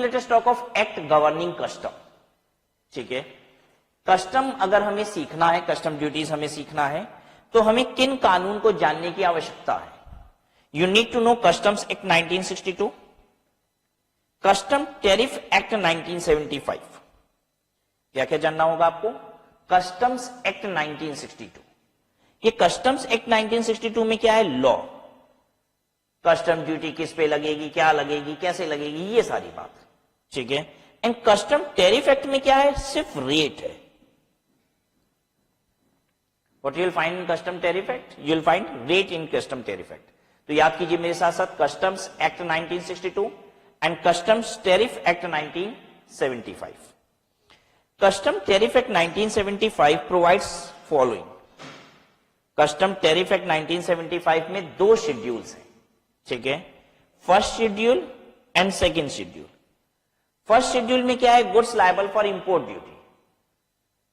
Let us talk of act governing custom. ठीक है, custom अगर हमें सीखना है, कस्टम ड्यूटीज हमें सीखना है, तो हमें किन कानून को जानने की आवश्यकता है? You need to know customs act 1962, custom tariff act 1975। क्या क्या जानना होगा आपको? Customs act 1962। ये कस्टम्स एक्ट 1962 में क्या है? लॉ, कस्टम ड्यूटी किस पे लगेगी, क्या लगेगी, कैसे लगेगी, ये सारी बात। ठीक है, एंड कस्टम टैरिफ एक्ट में क्या है? सिर्फ रेट है। What you will find in custom tariff act? You will find rate in custom tariff act. तो याद कीजिए मेरे साथ साथ customs act 1962 and customs tariff act 1975। Custom tariff act 1975 provides following. Custom tariff act 1975 में दो schedules हैं। ठीक है, first schedule and second schedule. First schedule में क्या है? Goods liable for import duty.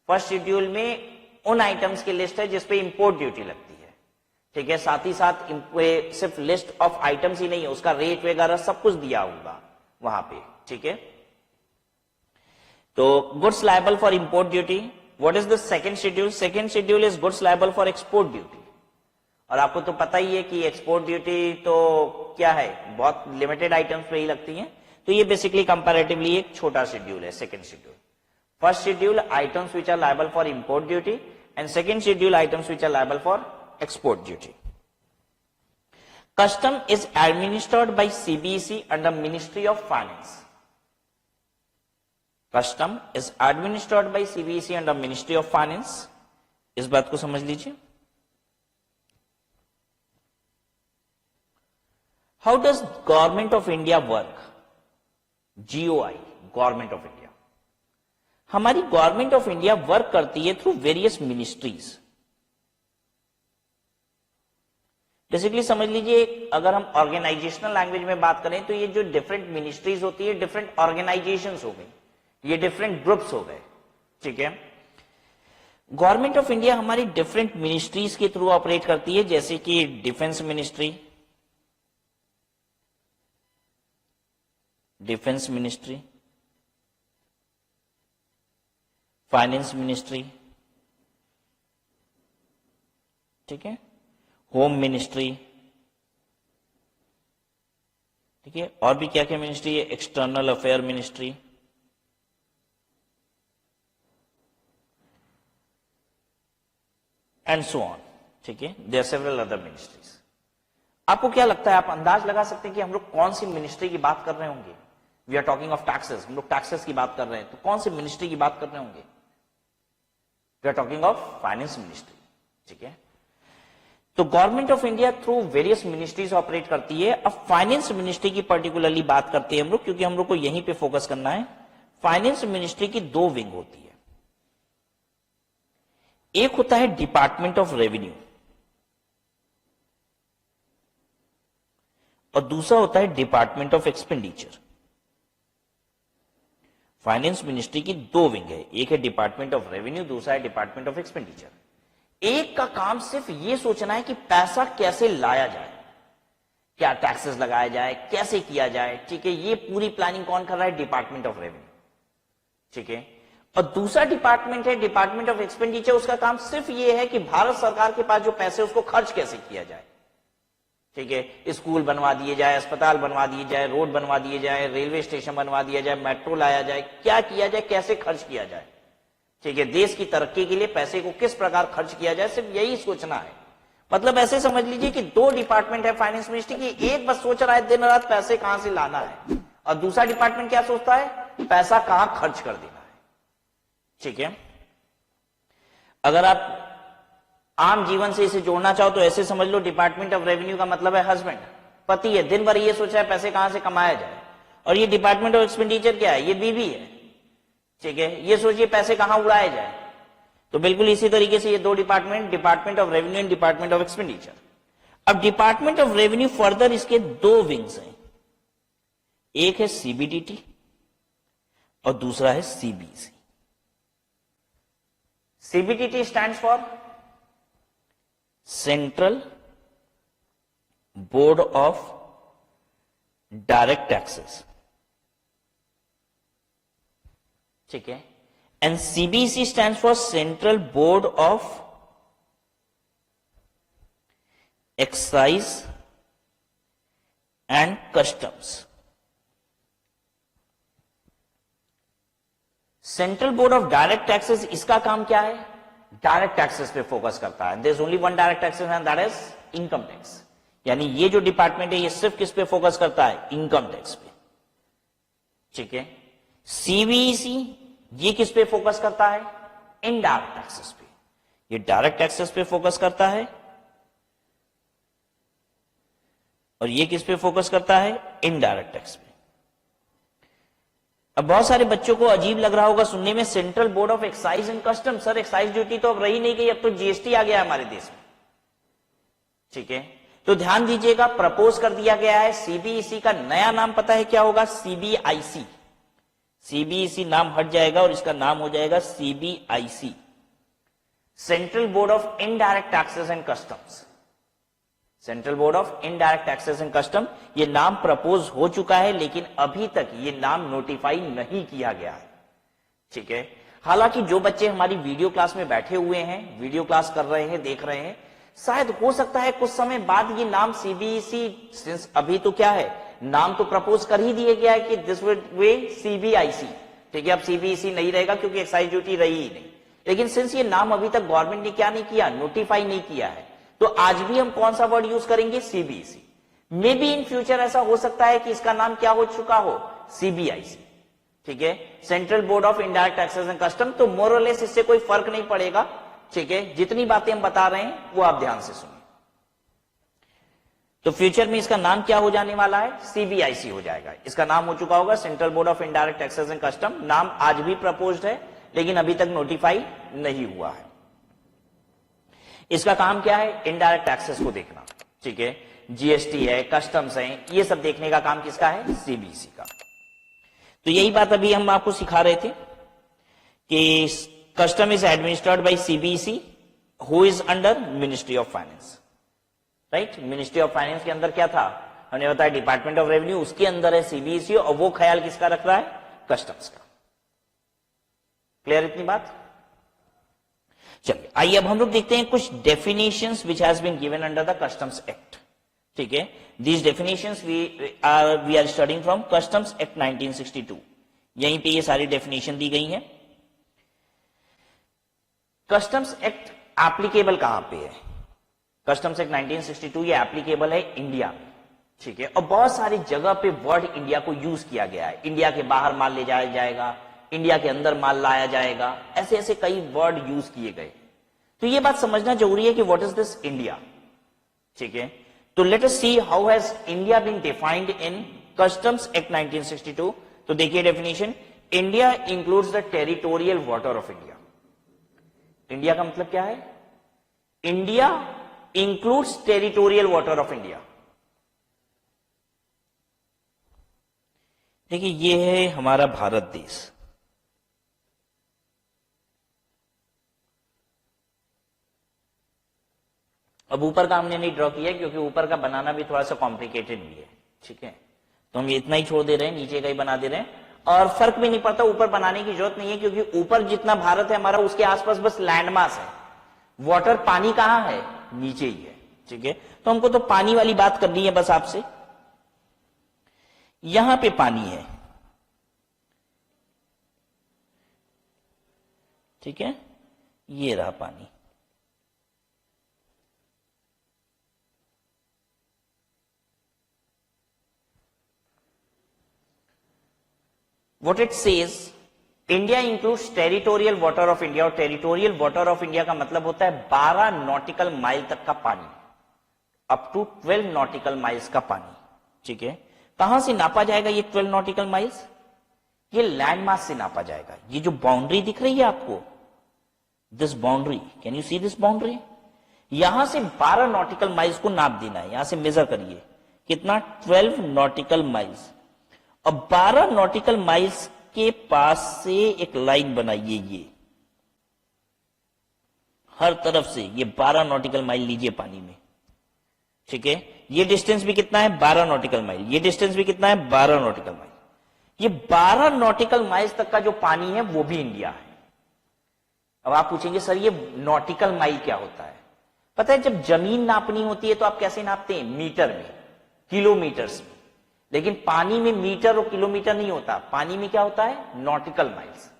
First schedule में उन आइटम्स की लिस्ट है जिसपे इंपोर्ट ड्यूटी लगती है। ठीक है, साथ ही साथ सिर्फ लिस्ट ऑफ आइटम्स ही नहीं है, उसका रेट वगैरह सब कुछ दिया होगा वहां पे। ठीक है, तो goods liable for import duty. What is the second schedule? Second schedule is goods liable for export duty. और आपको तो पता ही है कि एक्सपोर्ट ड्यूटी तो क्या है, बहुत लिमिटेड आइटम्स पे ही लगती है। तो ये बेसिकली कंपैरेटिवली एक छोटा शेड्यूल है, second schedule. First schedule items which are liable for import duty and second schedule items which are liable for export duty. Custom is administered by CBEC under Ministry of Finance. Custom is administered by CBEC under Ministry of Finance. इस बात को समझ लीजिए। How does Government of India work? GOI, Government of India। हमारी government of India work करती है through various ministries. Basically समझ लीजिए, अगर हम ऑर्गेनाइजेशनल लैंग्वेज में बात करें तो ये जो डिफरेंट मिनिस्ट्रीज होती है, डिफरेंट ऑर्गेनाइजेशंस हो गई, ये डिफरेंट ग्रुप्स हो गए। ठीक है, गवर्नमेंट ऑफ इंडिया हमारी डिफरेंट मिनिस्ट्रीज के थ्रू ऑपरेट करती है, जैसे कि डिफेंस मिनिस्ट्री, फाइनेंस मिनिस्ट्री, ठीक है, होम मिनिस्ट्री, ठीक है, और भी क्या क्या मिनिस्ट्री है? External affair ministry, and so on. ठीक है, there are several other ministries. आपको क्या लगता है, आप अंदाज लगा सकते हैं कि हम लोग कौन सी मिनिस्ट्री की बात कर रहे होंगे? We are talking of taxes, हम लोग टैक्सेस की बात कर रहे हैं, तो कौन सी मिनिस्ट्री की बात कर रहे होंगे? We are talking of finance ministry. ठीक है, तो government of India through various ministries operate करती है। अब फाइनेंस मिनिस्ट्री की पर्टिकुलरली बात करते हैं हम लोग, क्योंकि हम लोग को यहीं पे फोकस करना है। फाइनेंस मिनिस्ट्री की दो विंग होती है। एक होता है डिपार्टमेंट ऑफ रेवेन्यू और दूसरा होता है department of expenditure. Finance ministry की दो विंग है, एक है डिपार्टमेंट ऑफ रेवेन्यू, दूसरा है डिपार्टमेंट ऑफ एक्सपेंडिचर। एक का काम सिर्फ ये सोचना है कि पैसा कैसे लाया जाए, क्या टैक्सेस लगाया जाए, कैसे किया जाए। ठीक है, ये पूरी प्लानिंग कौन कर रहा है? Department of revenue. ठीक है, और दूसरा डिपार्टमेंट है डिपार्टमेंट ऑफ एक्सपेंडिचर। उसका काम सिर्फ ये है कि भारत सरकार के पास जो पैसे उसको खर्च कैसे किया जाए। ठीक है, स्कूल बनवा दिए जाए, अस्पताल बनवा दिए जाए, रोड बनवा दिए जाए, रेलवे स्टेशन बनवा दिया जाए, मेट्रो लाया जाए, क्या किया जाए, कैसे खर्च किया जाए। ठीक है, देश की तरक्की के लिए पैसे को किस प्रकार खर्च किया जाए, सिर्फ यही सोचना है। मतलब ऐसे समझ लीजिए कि दो डिपार्टमेंट है फाइनेंस मिनिस्ट्री की। एक बस सोच रहा है दिन रात पैसे कहां से लाना है, और दूसरा डिपार्टमेंट क्या सोचता है? पैसा कहां खर्च कर देना है। ठीक है, अगर आप आम जीवन से इसे जोड़ना चाहो तो ऐसे समझ लो, डिपार्टमेंट ऑफ रेवेन्यू का मतलब है हस्बैंड, पति है, दिन भर ये सोच रहा है पैसे कहां से कमाया जाए। और ये डिपार्टमेंट ऑफ एक्सपेंडिचर क्या है? ये बीवी है। ठीक है, ये सोचिए पैसे कहां उड़ाए जाए। तो बिल्कुल इसी तरीके से ये दो department, department of revenue and department of expenditure. अब डिपार्टमेंट ऑफ रेवेन्यू फर्दर इसके दो विंग्स हैं, एक है सीबीडीटी और दूसरा है CBC. CBDT stands for central board of direct taxes, ठीक है, and CBC stands for central board of excise and customs. Central board of direct taxes, इसका काम क्या है? डायरेक्ट टैक्सेस पे फोकस करता है। There is only one direct taxes and that is income tax. यानी ये जो डिपार्टमेंट है ये सिर्फ किस पे फोकस करता है? इनकम टैक्स पे। ठीक है, सीबीसी ये किस पे फोकस करता है? इनडायरेक्ट टैक्सेस पे। ये डायरेक्ट टैक्सेस पे फोकस करता है और ये किस पे फोकस करता है? इनडायरेक्ट टैक्स पे। अब बहुत सारे बच्चों को अजीब लग रहा होगा सुनने में, central board of excise and custom. Sir excise duty तो अब रही नहीं गई, अब तो जीएसटी आ गया हमारे देश में। ठीक है, तो ध्यान दीजिएगा, प्रपोज कर दिया गया है सीबीईसी का नया नाम पता है क्या होगा? सीबीआईसी। सीबीईसी नाम हट जाएगा और इसका नाम हो जाएगा CBIC, central board of indirect taxes and customs. Central board of indirect taxes and custom, ये नाम प्रपोज हो चुका है लेकिन अभी तक ये नाम नोटिफाई नहीं किया गया है। ठीक है, हालांकि जो बच्चे हमारी वीडियो क्लास में बैठे हुए हैं, वीडियो क्लास कर रहे हैं, देख रहे हैं, शायद हो सकता है कुछ समय बाद ये नाम सीबीईसी, सिंस अभी तो क्या है, नाम तो प्रपोज कर ही दिया गया है कि दिस वे सीबीआईसी। ठीक है, अब सीबीईसी नहीं रहेगा क्योंकि एक्साइज ड्यूटी रही ही नहीं, लेकिन सिंस ये नाम अभी तक गवर्नमेंट ने क्या नहीं किया, नोटिफाई नहीं किया है, तो आज भी हम कौन सा वर्ड यूज करेंगे? CBEC. May be in future ऐसा हो सकता है कि इसका नाम क्या हो चुका हो? सीबीआईसी। ठीक है, central board of indirect taxes and custom. तो मोर और लेस इससे कोई फर्क नहीं पड़ेगा। ठीक है, जितनी बातें हम बता रहे हैं वो आप ध्यान से सुनिए। तो फ्यूचर में इसका नाम क्या हो जाने वाला है? सीबीआईसी हो जाएगा। इसका नाम हो चुका होगा central board of indirect taxes and custom. नाम आज भी प्रपोज्ड है लेकिन अभी तक नोटिफाई नहीं हुआ है। इसका काम क्या है? इनडायरेक्ट टैक्सेस को देखना। ठीक है, जीएसटी है, कस्टम्स है, ये सब देखने का काम किसका है? सीबीसी का। तो यही बात अभी हम आपको सिखा रहे थे कि custom is administered by CBC who is under ministry of finance. Right, ministry of finance के अंदर क्या था? हमने बताया डिपार्टमेंट ऑफ रेवेन्यू, उसके अंदर है सीबीसी और वो ख्याल किसका रख रहा है? कस्टम्स का। क्लियर इतनी बात? चलिए आइए अब हम लोग देखते हैं कुछ definitions which has been given under the customs act. ठीक है, these definitions we are studying from customs act 1962। यहीं पे ये सारी डेफिनेशन दी गई हैं। कस्टम्स एक्ट एप्लीकेबल कहां पे है? कस्टम्स एक्ट 1962 ये एप्लीकेबल है इंडिया में। ठीक है, और बहुत सारी जगह पे वर्ड इंडिया को यूज किया गया है। इंडिया के बाहर माल ले जाया जाएगा, इंडिया के अंदर माल लाया जाएगा, ऐसे ऐसे कई वर्ड यूज किए गए। तो ये बात समझना जरूरी है कि व्हाट इज दिस इंडिया। ठीक है, तो let us see how has India been defined in customs act 1962। तो देखिए definition, India includes the territorial water of India. India का मतलब क्या है? India includes territorial water of India. देखिए ये है हमारा भारत देश। अब ऊपर का हमने नहीं ड्रॉ किया क्योंकि ऊपर का बनाना भी थोड़ा सा कॉम्प्लिकेटेड भी है। ठीक है, तो हम ये इतना ही छोड़ दे रहे हैं, नीचे का ही बना दे रहे हैं और फर्क भी नहीं पड़ता, ऊपर बनाने की जरूरत नहीं है क्योंकि ऊपर जितना भारत है हमारा उसके आसपास बस लैंड मास है। वाटर, पानी कहां है? नीचे ही है। ठीक है, तो हमको तो पानी वाली बात करनी है बस आपसे। यहां पे पानी है। ठीक है, ये रहा पानी। What it says, India includes territorial water of India. और टेरिटोरियल वाटर ऑफ इंडिया का मतलब होता है 12 नॉटिकल माइल तक का पानी, अप टू 12 नॉटिकल माइल्स का पानी। ठीक है, कहां से नापा जाएगा ये 12 नॉटिकल माइल्स? ये लैंड मास से नापा जाएगा। ये जो बाउंड्री दिख रही है आपको, this boundary, can you see this boundary? यहां से 12 नॉटिकल माइल्स को नाप देना है। यहां से मेजर करिए कितना? 12 नॉटिकल माइल्स। अब 12 नॉटिकल माइल्स के पास से एक लाइन बनाइए। ये हर तरफ से ये 12 नॉटिकल माइल लीजिए पानी में। ठीक है, ये डिस्टेंस भी कितना है? 12 नॉटिकल माइल। ये डिस्टेंस भी कितना है? 12 नॉटिकल माइल। ये 12 नॉटिकल माइल्स तक का जो पानी है वो भी इंडिया है। अब आप पूछेंगे सर ये नॉटिकल माइल क्या होता है? पता है जब जमीन नापनी होती है तो आप कैसे नापते हैं? मीटर में, किलोमीटर्स में। लेकिन पानी में मीटर और किलोमीटर नहीं होता, पानी में क्या होता है? Nautical miles.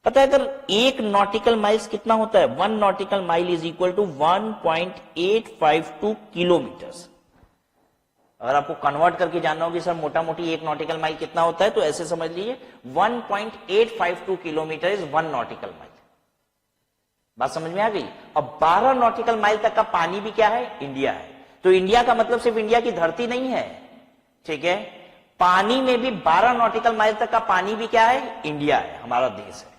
पता है अगर एक नॉटिकल माइल्स कितना होता है? 1 nautical mile is equal to 1.852 kilometres. अगर आपको कन्वर्ट करके जानना होगी सर मोटा मोटी एक नॉटिकल माइल कितना होता है, तो ऐसे समझ लीजिए 1.852 किलोमीटर इज 1 नॉटिकल माइल। बात समझ में आ गई? अब 12 नॉटिकल माइल तक का पानी भी क्या है? इंडिया है। तो इंडिया का मतलब सिर्फ इंडिया की धरती नहीं है, ठीक है? पानी में भी 12 नॉटिकल माइल तक का पानी भी क्या है? इंडिया है, हमारा देश है।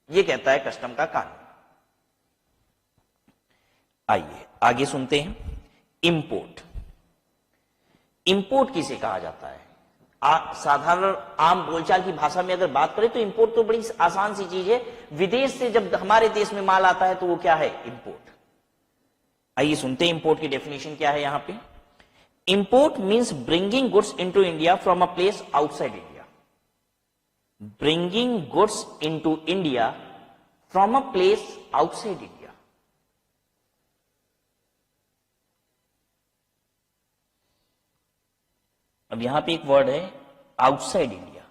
ये कहता है कस्टम का कानून। आइए आगे सुनते हैं। इंपोर्ट। इंपोर्ट किसे कहा जाता है? साधारण आम बोलचाल की भाषा में अगर बात करें तो इंपोर्ट तो बड़ी आसान सी चीज है। विदेश से जब हमारे देश में माल आता है तो वो क्या है? इंपोर्ट। आइए सुनते हैं इंपोर्ट की डेफिनेशन क्या है यहां पे। Import means bringing goods into India from a place outside India. Bringing goods into India from a place outside India. अब यहां पे एक वर्ड है आउटसाइड इंडिया।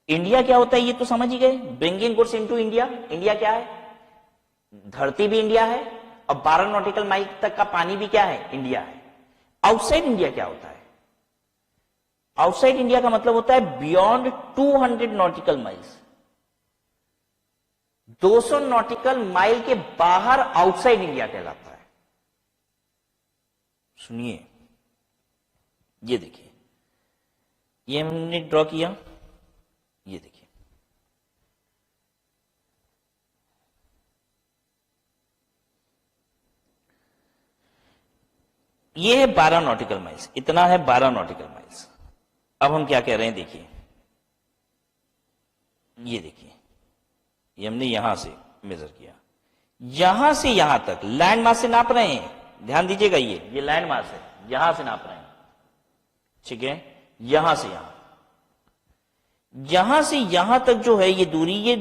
इंडिया क्या होता है ये तो समझ ही गए। Bringing goods into India, India क्या है? धरती भी इंडिया है और 12 नॉटिकल माइल तक का पानी भी क्या है? इंडिया है। आउटसाइड इंडिया क्या होता है? आउटसाइड इंडिया का मतलब होता है beyond 200 nautical miles. 200 nautical mile के बाहर आउटसाइड इंडिया कहलाता है। सुनिए, ये देखिए, ये हमने ड्रॉ किया, ये देखिए, ये है 12 नॉटिकल माइल्स, इतना है 12 नॉटिकल माइल्स। अब हम क्या कह रहे हैं देखिए, ये देखिए, ये हमने यहां से मेजर किया, यहां से यहां तक लैंड मास से नाप रहे हैं। ध्यान दीजिएगा, ये लैंड मास है, यहां से नाप रहे हैं, ठीक है? यहां से यहां तक जो है ये दूरी, ये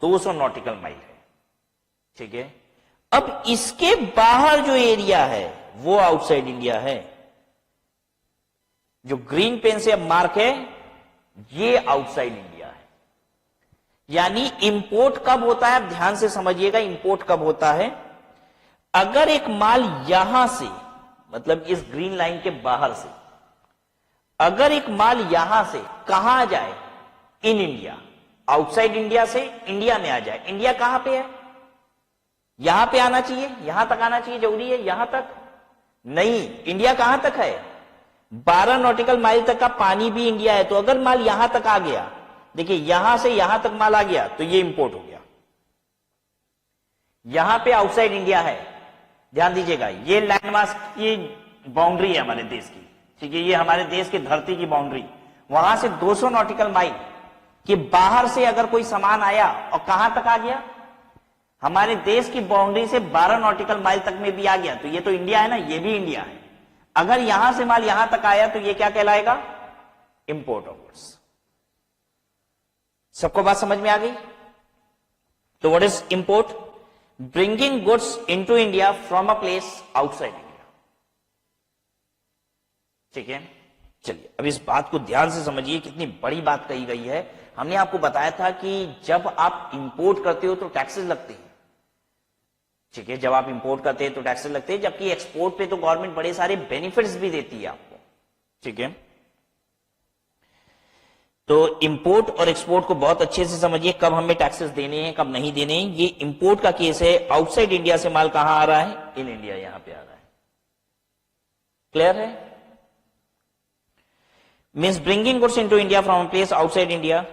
200 नॉटिकल माइल है, ठीक है? अब इसके बाहर जो एरिया है वो आउटसाइड इंडिया है। जो ग्रीन पेन से अब मार्क है ये आउटसाइड इंडिया है। यानी इंपोर्ट कब होता है? अब ध्यान से समझिएगा, इंपोर्ट कब होता है? अगर एक माल यहां से, मतलब इस ग्रीन लाइन के बाहर से, अगर एक माल यहां से कहां जाए? इन इंडिया, आउटसाइड इंडिया से इंडिया में आ जाए। इंडिया कहां पे है? यहां पे आना चाहिए, यहां तक आना चाहिए, जरूरी है यहां तक? नहीं, इंडिया कहां तक है? 12 नॉटिकल माइल तक का पानी भी इंडिया है। तो अगर माल यहां तक आ गया, देखिए यहां से यहां तक माल आ गया तो ये इंपोर्ट हो गया। यहां पे आउटसाइड इंडिया है, ध्यान दीजिएगा, ये लैंडमास की बाउंड्री है हमारे देश की, ठीक है? ये हमारे देश की धरती की बाउंड्री। वहां से 200 नॉटिकल माइल के बाहर से अगर कोई सामान आया और कहां तक आ गया? हमारे देश की बाउंड्री से 12 नॉटिकल माइल तक में भी आ गया तो ये तो इंडिया है ना, ये भी इंडिया है। अगर यहां से माल यहां तक आया तो ये क्या कहलाएगा? Import of goods. सबको बात समझ में आ गई? तो what is import? Bringing goods into India from a place outside India, ठीक है? चलिए अब इस बात को ध्यान से समझिए, कितनी बड़ी बात कही गई है। हमने आपको बताया था कि जब आप इंपोर्ट करते हो तो टैक्सेस लगते हैं, ठीक है? जब आप इंपोर्ट करते हैं तो टैक्सेस लगते हैं, जबकि एक्सपोर्ट पे तो गवर्नमेंट बड़े सारे बेनिफिट्स भी देती है आपको, ठीक है? तो इंपोर्ट और एक्सपोर्ट को बहुत अच्छे से समझिए, कब हमें टैक्सेस देने हैं कब नहीं देने हैं। ये इंपोर्ट का केस है, आउटसाइड इंडिया से माल कहां आ रहा है? इन इंडिया, यहां पे आ रहा है। क्लियर है? Means bringing goods into India from place outside India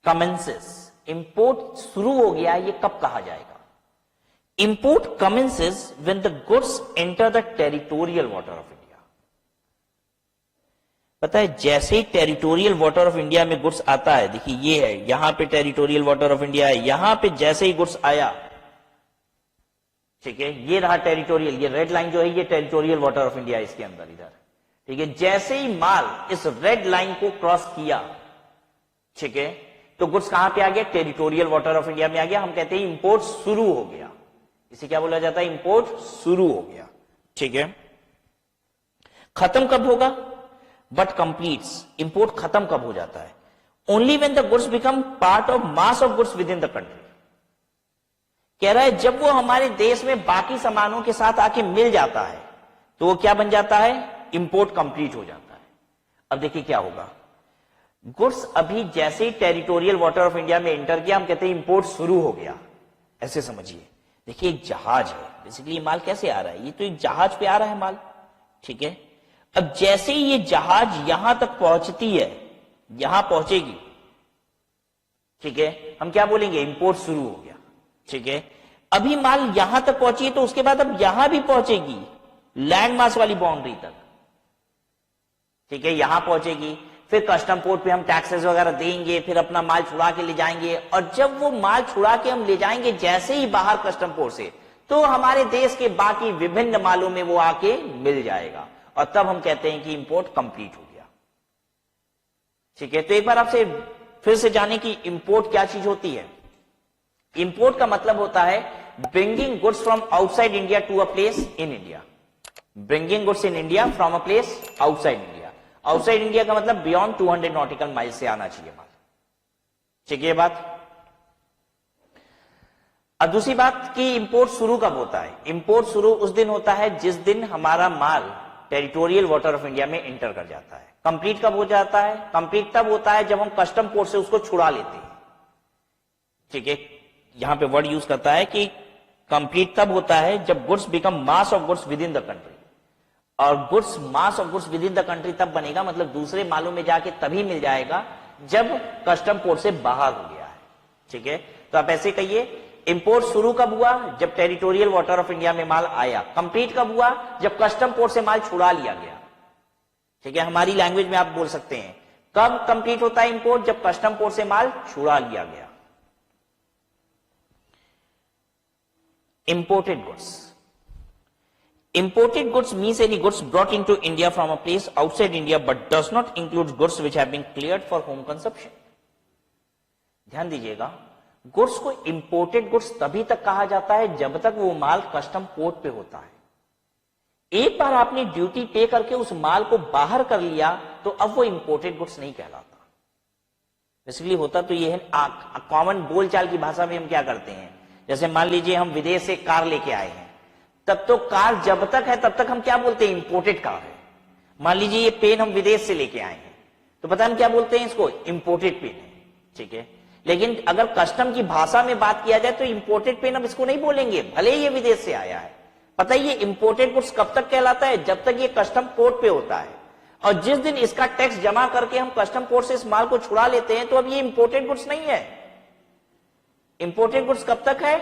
commences. Import शुरू हो गया, ये कब कहा जाएगा? Import commences when the goods enter the territorial water of India. पता है, जैसे ही टेरिटोरियल वाटर ऑफ इंडिया में गुड्स आता है, देखिए ये है, यहां पे टेरिटोरियल वाटर ऑफ इंडिया है, यहां पे जैसे ही गुड्स आया, ठीक है? ये रहा टेरिटोरियल, ये रेड लाइन जो है ये टेरिटोरियल वाटर ऑफ इंडिया, इसके अंदर इधर, ठीक है? जैसे ही माल इस रेड लाइन को क्रॉस किया, ठीक है, तो गुड्स कहां पे आ गया? टेरिटोरियल वाटर ऑफ इंडिया में आ गया। हम कहते हैं इंपोर्ट शुरू हो गया। इसे क्या बोला जाता है? इंपोर्ट शुरू हो गया। ठीक है, खत्म कब होगा? बट कंप्लीट्स, इंपोर्ट खत्म कब हो जाता है? Only when the goods become part of mass of goods within the country. कह रहा है जब वो हमारे देश में बाकी सामानों के साथ आके मिल जाता है तो वो क्या बन जाता है? इंपोर्ट कंप्लीट हो जाता है। अब देखिए क्या होगा, गुड्स अभी जैसे ही टेरिटोरियल वाटर ऑफ इंडिया में एंटर किया, हम कहते हैं इंपोर्ट शुरू हो गया। ऐसे समझिए, देखिए एक जहाज है, बेसिकली माल कैसे आ रहा है? ये तो एक जहाज पे आ रहा है माल। ठीक है, अब जैसे ही ये जहाज यहां तक पहुंचती है, यहां पहुंचेगी, ठीक है, हम क्या बोलेंगे? इंपोर्ट शुरू हो गया। ठीक है, अभी माल यहां तक पहुंची है तो उसके बाद अब यहां भी पहुंचेगी, लैंड मास वाली बाउंड्री तक। ठीक है, यहां पहुंचेगी, फिर कस्टम पोर्ट पे हम टैक्सेस वगैरह देंगे, फिर अपना माल छुड़ा के ले जाएंगे, और जब वो माल छुड़ा के हम ले जाएंगे जैसे ही बाहर कस्टम पोर्ट से, तो हमारे देश के बाकी विभिन्न मालों में वो आके मिल जाएगा, और तब हम कहते हैं कि इंपोर्ट कंप्लीट हो गया। ठीक है, तो एक बार आपसे फिर से जाने की इंपोर्ट क्या चीज होती है। इंपोर्ट का मतलब होता है bringing goods from outside India to a place in India. Bringing goods in India from a place outside India. Outside India का मतलब बियॉन्ड 200 नॉटिकल माइल से आना चाहिए माल। ठीक है बात। अब दूसरी बात कि इंपोर्ट शुरू कब होता है? इंपोर्ट शुरू उस दिन होता है जिस दिन हमारा माल टेरिटोरियल वाटर ऑफ इंडिया में एंटर कर जाता है। कंप्लीट कब हो जाता है? कंप्लीट तब होता है जब हम कस्टम पोर्ट से उसको छुड़ा लेते हैं। ठीक है, यहां पे वर्ड यूज करता है कि कंप्लीट तब होता है जब goods become mass of goods within the country. और goods mass of goods within the country तब बनेगा, मतलब दूसरे मालों में जाके तभी मिल जाएगा जब कस्टम पोर्ट से बाहर हो गया है। ठीक है, तो आप ऐसे कहिए इंपोर्ट शुरू कब हुआ? जब टेरिटोरियल वाटर ऑफ इंडिया में माल आया। कंप्लीट कब हुआ? जब कस्टम पोर्ट से माल छुड़ा लिया गया। ठीक है, हमारी लैंग्वेज में आप बोल सकते हैं कब कंप्लीट होता है इंपोर्ट? जब कस्टम पोर्ट से माल छुड़ा लिया गया। Imported goods. Imported goods means any goods brought into India from a place outside India but does not include goods which have been cleared for home consumption. ध्यान दीजिएगा, goods को imported goods तभी तक कहा जाता है जब तक वो माल कस्टम पोर्ट पे होता है। एक बार आपने ड्यूटी पे करके उस माल को बाहर कर लिया तो अब वो इंपोर्टेड गुड्स नहीं कहलाता। बेसिकली होता तो ये है, कॉमन बोलचाल की भाषा में हम क्या करते हैं, जैसे मान लीजिए हम विदेश से कार लेके आए हैं, तब तो कार जब तक है तब तक हम क्या बोलते हैं? इंपोर्टेड कार है। मान लीजिए ये पेन हम विदेश से लेके आए हैं तो पता हम क्या बोलते हैं? इसको इंपोर्टेड पेन है। ठीक है, लेकिन अगर कस्टम की भाषा में बात किया जाए तो इंपोर्टेड पेन हम इसको नहीं बोलेंगे, भले ही ये विदेश से आया है। पता है ये इंपोर्टेड गुड्स कब तक कहलाता है? जब तक ये कस्टम पोर्ट पे होता है, और जिस दिन इसका टैक्स जमा करके हम कस्टम पोर्ट से इस माल को छुड़ा लेते हैं तो अब ये इंपोर्टेड गुड्स नहीं है। इंपोर्टेड गुड्स कब तक है?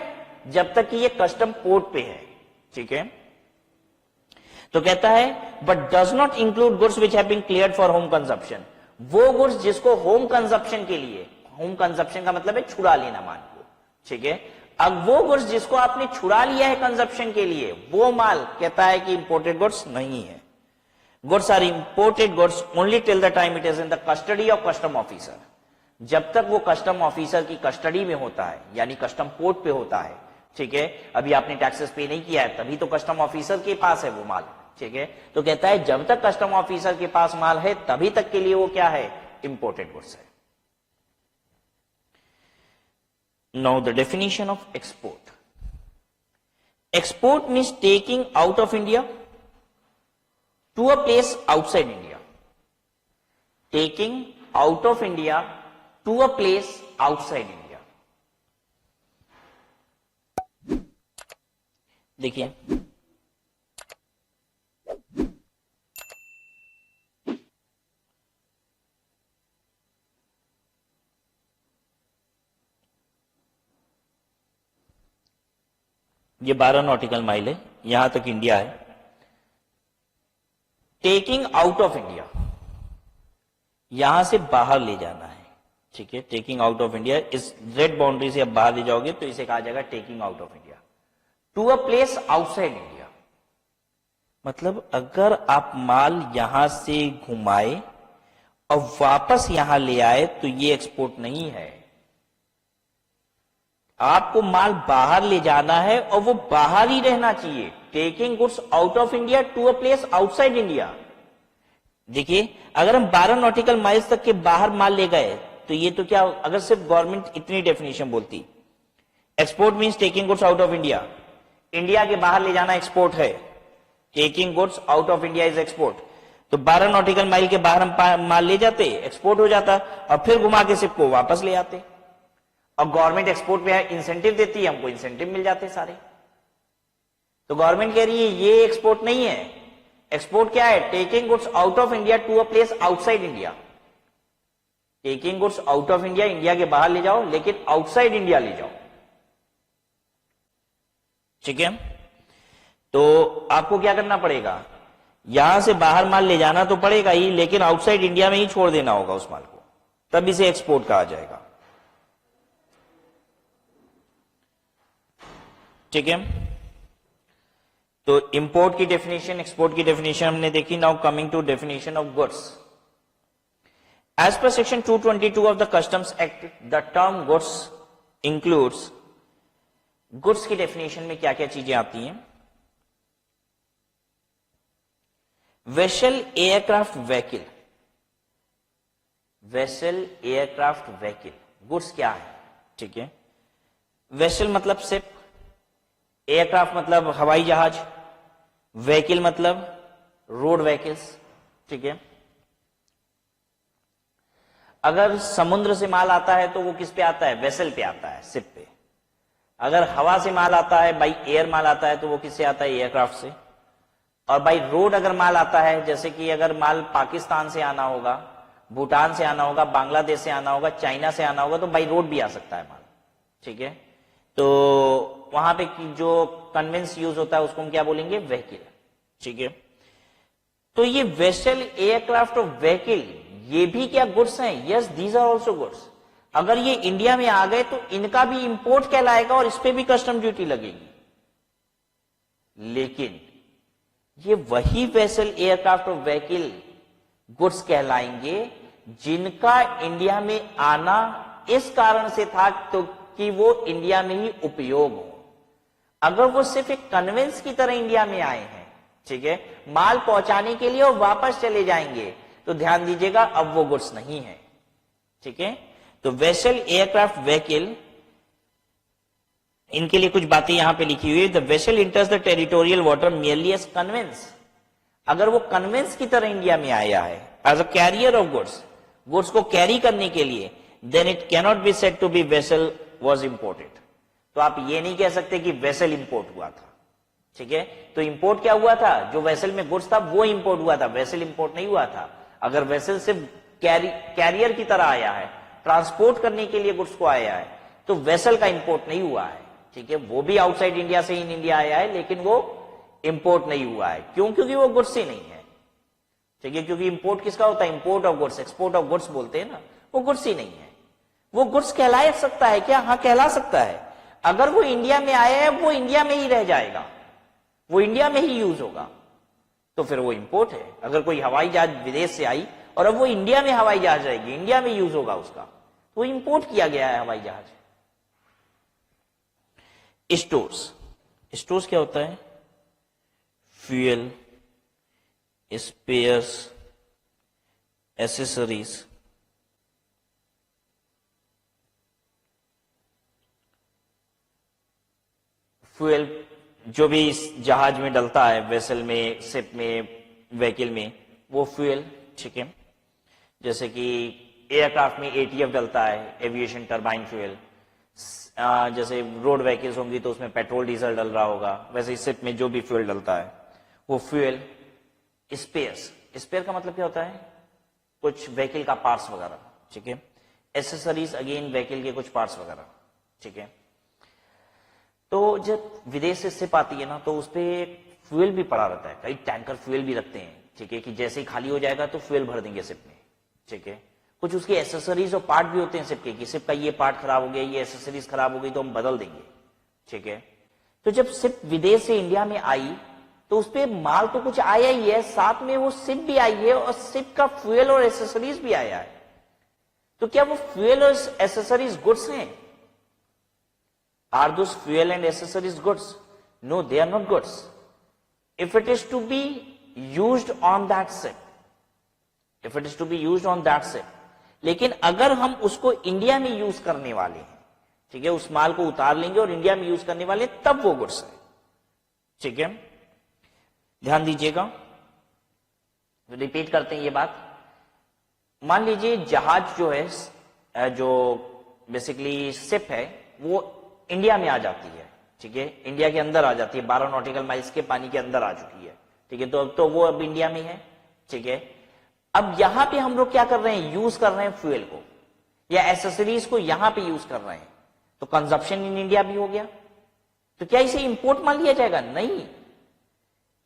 जब तक कि ये कस्टम पोर्ट पे है। ठीक है, तो कहता है but does not include goods which have been cleared for home consumption. वो गुड्स जिसको होम कंजप्शन के लिए, होम कंजप्शन का मतलब है छुड़ा लेना माल को। ठीक है, अब वो गुड्स जिसको आपने छुड़ा लिया है कंजप्शन के लिए, वो माल कहता है कि इंपोर्टेड गुड्स नहीं है। Goods are imported goods only till the time it is in the custody of custom officer. जब तक वो कस्टम ऑफिसर की कस्टडी में होता है, यानी कस्टम पोर्ट पे होता है। ठीक है, अभी आपने टैक्सेस पे नहीं किया है तभी तो कस्टम ऑफिसर के पास है वो माल। ठीक है, तो कहता है जब तक कस्टम ऑफिसर के पास माल है तभी तक के लिए वो क्या है? इंपोर्टेड गुड्स है। Now the definition of export. Export means taking out of India to a place outside India. Taking out of India to a place outside India. देखिए ये 12 नॉटिकल माइल है, यहां तक इंडिया है। टेकिंग आउट ऑफ इंडिया, यहां से बाहर ले जाना है। ठीक है, टेकिंग आउट ऑफ इंडिया, इस रेड बाउंड्री से अब बाहर ले जाओगे तो इसे कहा जाएगा taking out of India to a place outside India. मतलब अगर आप माल यहां से घुमाए और वापस यहां ले आए तो ये एक्सपोर्ट नहीं है। आपको माल बाहर ले जाना है और वो बाहर ही रहना चाहिए। Taking goods out of India to a place outside India. देखिए, अगर हम 12 नॉटिकल माइल्स तक के बाहर माल ले गए तो ये तो क्या, अगर सिर्फ गवर्नमेंट इतनी डेफिनेशन बोलती, export means taking goods out of India, India के बाहर ले जाना एक्सपोर्ट है, taking goods out of India is export. तो 12 नॉटिकल माइल के बाहर हम माल ले जाते, एक्सपोर्ट हो जाता, और फिर घुमा के शिप को वापस ले आते। और गवर्नमेंट एक्सपोर्ट पे इंसेंटिव देती है, हमको इंसेंटिव मिल जाते सारे। तो गवर्नमेंट कह रही है ये एक्सपोर्ट नहीं है। एक्सपोर्ट क्या है? Taking goods out of India to a place outside India. Taking goods out of India, India के बाहर ले जाओ, लेकिन आउटसाइड इंडिया ले जाओ। ठीक है, तो आपको क्या करना पड़ेगा, यहां से बाहर माल ले जाना तो पड़ेगा ही, लेकिन आउटसाइड इंडिया में ही छोड़ देना होगा उस माल को, तब इसे एक्सपोर्ट कहा जाएगा। ठीक है, तो इंपोर्ट की डेफिनेशन, एक्सपोर्ट की डेफिनेशन हमने देखी। Now coming to definition of goods. As per section 222 of the customs act, the term goods includes, goods की डेफिनेशन में क्या क्या चीजें आती हैं? Vessel, aircraft, vehicle. Vessel, aircraft, vehicle, goods क्या है? ठीक है, वेसल मतलब शिप, एयरक्राफ्ट मतलब हवाई जहाज, व्हीकल मतलब रोड व्हीकल्स। ठीक है, अगर समुद्र से माल आता है तो वो किस पे आता है? वेसल पे आता है, शिप पे। अगर हवा से माल आता है, बाई एयर माल आता है, तो वो किससे आता है? एयरक्राफ्ट से। और बाई रोड अगर माल आता है, जैसे कि अगर माल पाकिस्तान से आना होगा, भूटान से आना होगा, बांग्लादेश से आना होगा, चाइना से आना होगा, तो बाई रोड भी आ सकता है माल। ठीक है, तो वहां पे जो कन्वेंस यूज होता है उसको हम क्या बोलेंगे? व्हीकल। ठीक है, तो ये वेसल, एयरक्राफ्ट और व्हीकल, ये भी क्या गुड्स हैं? Yes, these are also goods. अगर ये इंडिया में आ गए तो इनका भी इंपोर्ट कहलाएगा और इस पे भी कस्टम ड्यूटी लगेगी। लेकिन ये वही वेसल, एयरक्राफ्ट और व्हीकल गुड्स कहलाएंगे जिनका इंडिया में आना इस कारण से था तो कि वो इंडिया में ही उपयोग हो। अगर वो सिर्फ एक कन्वेंस की तरह इंडिया में आए हैं, ठीक है, माल पहुंचाने के लिए और वापस चले जाएंगे, तो ध्यान दीजिएगा अब वो गुड्स नहीं है। ठीक है, तो वेसल, एयरक्राफ्ट, व्हीकल, इनके लिए कुछ बातें यहां पे लिखी हुई है। The vessel enters the territorial water merely as conveyance. अगर वो कन्वेंस की तरह इंडिया में आया है as a carrier of goods, goods को कैरी करने के लिए, then it cannot be said to be vessel was imported. तो आप ये नहीं कह सकते कि वेसल इंपोर्ट हुआ था। ठीक है, तो इंपोर्ट क्या हुआ था? जो वेसल में गुड्स था वो इंपोर्ट हुआ था, वेसल इंपोर्ट नहीं हुआ था। अगर वेसल सिर्फ कैरियर की तरह आया है, ट्रांसपोर्ट करने के लिए गुड्स को आया है, तो वेसल का इंपोर्ट नहीं हुआ है। ठीक है, वो भी आउटसाइड इंडिया से इन इंडिया आया है, लेकिन वो इंपोर्ट नहीं हुआ है। क्यों? क्योंकि वो गुड्स ही नहीं है। ठीक है, क्योंकि इंपोर्ट किसका होता है? Import of goods, export of goods बोलते हैं ना, वो गुड्स ही नहीं है। वो गुड्स कहला सकता है क्या? हाँ, कहला सकता है। अगर वो इंडिया में आया है, वो इंडिया में ही रह जाएगा, वो इंडिया में ही यूज होगा, तो फिर वो इंपोर्ट है। अगर कोई हवाई जहाज विदेश से आई और अब वो इंडिया में हवाई जहाज रहेगी, इंडिया में यूज होगा उसका, तो इंपोर्ट किया गया है हवाई जहाज। स्टोर्स, स्टोर्स क्या होता है? Fuel, spheres, accessories. फ्यूल जो भी इस जहाज में डलता है, वेसल में, शिप में, व्हीकल में, वो फ्यूल। ठीक है, जैसे कि एयरक्राफ्ट में एटीएफ डलता है, एविएशन टरबाइन फ्यूल। जैसे रोड व्हीकल्स होंगी तो उसमें पेट्रोल डीजल डल रहा होगा, वैसे ही शिप में जो भी फ्यूल डलता है वो फ्यूल। स्पेयर्स, स्पेयर का मतलब क्या होता है? कुछ व्हीकल का पार्ट्स वगैरह। ठीक है, एसेसरीज अगेन व्हीकल के कुछ पार्ट्स वगैरह। ठीक है, तो जब विदेश से शिप आती है ना, तो उस पर फ्यूल भी पड़ा रहता है, कई टैंकर फ्यूल भी रखते हैं। ठीक है, कि जैसे ही खाली हो जाएगा तो फ्यूल भर देंगे शिप में। ठीक है, कुछ उसके एसेसरीज और पार्ट भी होते हैं शिप के, कि शिप का ये पार्ट खराब हो गया, ये एसेसरीज खराब हो गई तो हम बदल देंगे। ठीक है, तो जब शिप विदेश से इंडिया में आई तो उस पे माल तो कुछ आया ही है, साथ में वो शिप भी आई है और शिप का फ्यूल और एसेसरीज भी आया है। तो क्या वो फ्यूल और एसेसरीज गुड्स हैं? Are those fuel and accessories goods? No, they are not goods if it is to be used on that ship, if it is to be used on that ship। लेकिन अगर हम उसको India में use करने वाले हैं, ठीक है, उस माल को उतार लेंगे और इंडिया में यूज करने वाले, तब वो गुड्स है। ठीक है, ध्यान दीजिएगा, रिपीट करते हैं ये बात। मान लीजिए जहाज जो है, जो बेसिकली शिप है, वो इंडिया में आ जाती है, ठीक है, इंडिया के अंदर आ जाती है, 12 नॉटिकल माइल्स के पानी के अंदर आ चुकी है, ठीक है, तो वो अब इंडिया में है। ठीक है, अब यहां पे हम लोग क्या कर रहे हैं, यूज कर रहे हैं फ्यूल को या एसेसरीज को यहां पे यूज कर रहे हैं, तो कंजप्शन इन इंडिया भी हो गया। तो क्या इसे इंपोर्ट मान लिया जाएगा? नहीं,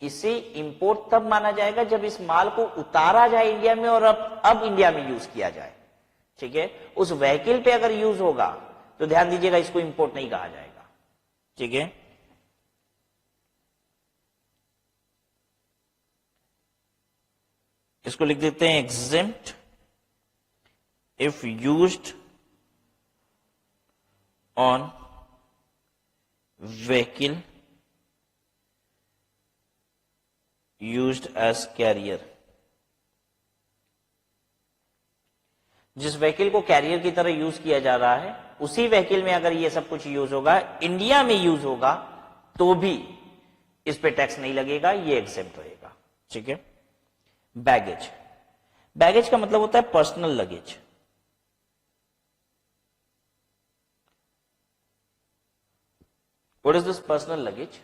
इसे इंपोर्ट तब माना जाएगा जब इस माल को उतारा जाए इंडिया में और अब इंडिया में यूज किया जाए। ठीक है, उस व्हीकल पे अगर यूज होगा तो ध्यान दीजिएगा, इसको इंपोर्ट नहीं कहा जाएगा। ठीक है, इसको लिख देते हैं exempt if used on vehicle used as carrier। जिस व्हीकल को कैरियर की तरह यूज किया जा रहा है, उसी व्हीकल में अगर ये सब कुछ यूज होगा, इंडिया में यूज होगा, तो भी इस पे टैक्स नहीं लगेगा, ये एग्जेम्प्ट रहेगा। ठीक है, बैगेज, बैगेज का मतलब होता है personal luggage. What is this personal luggage?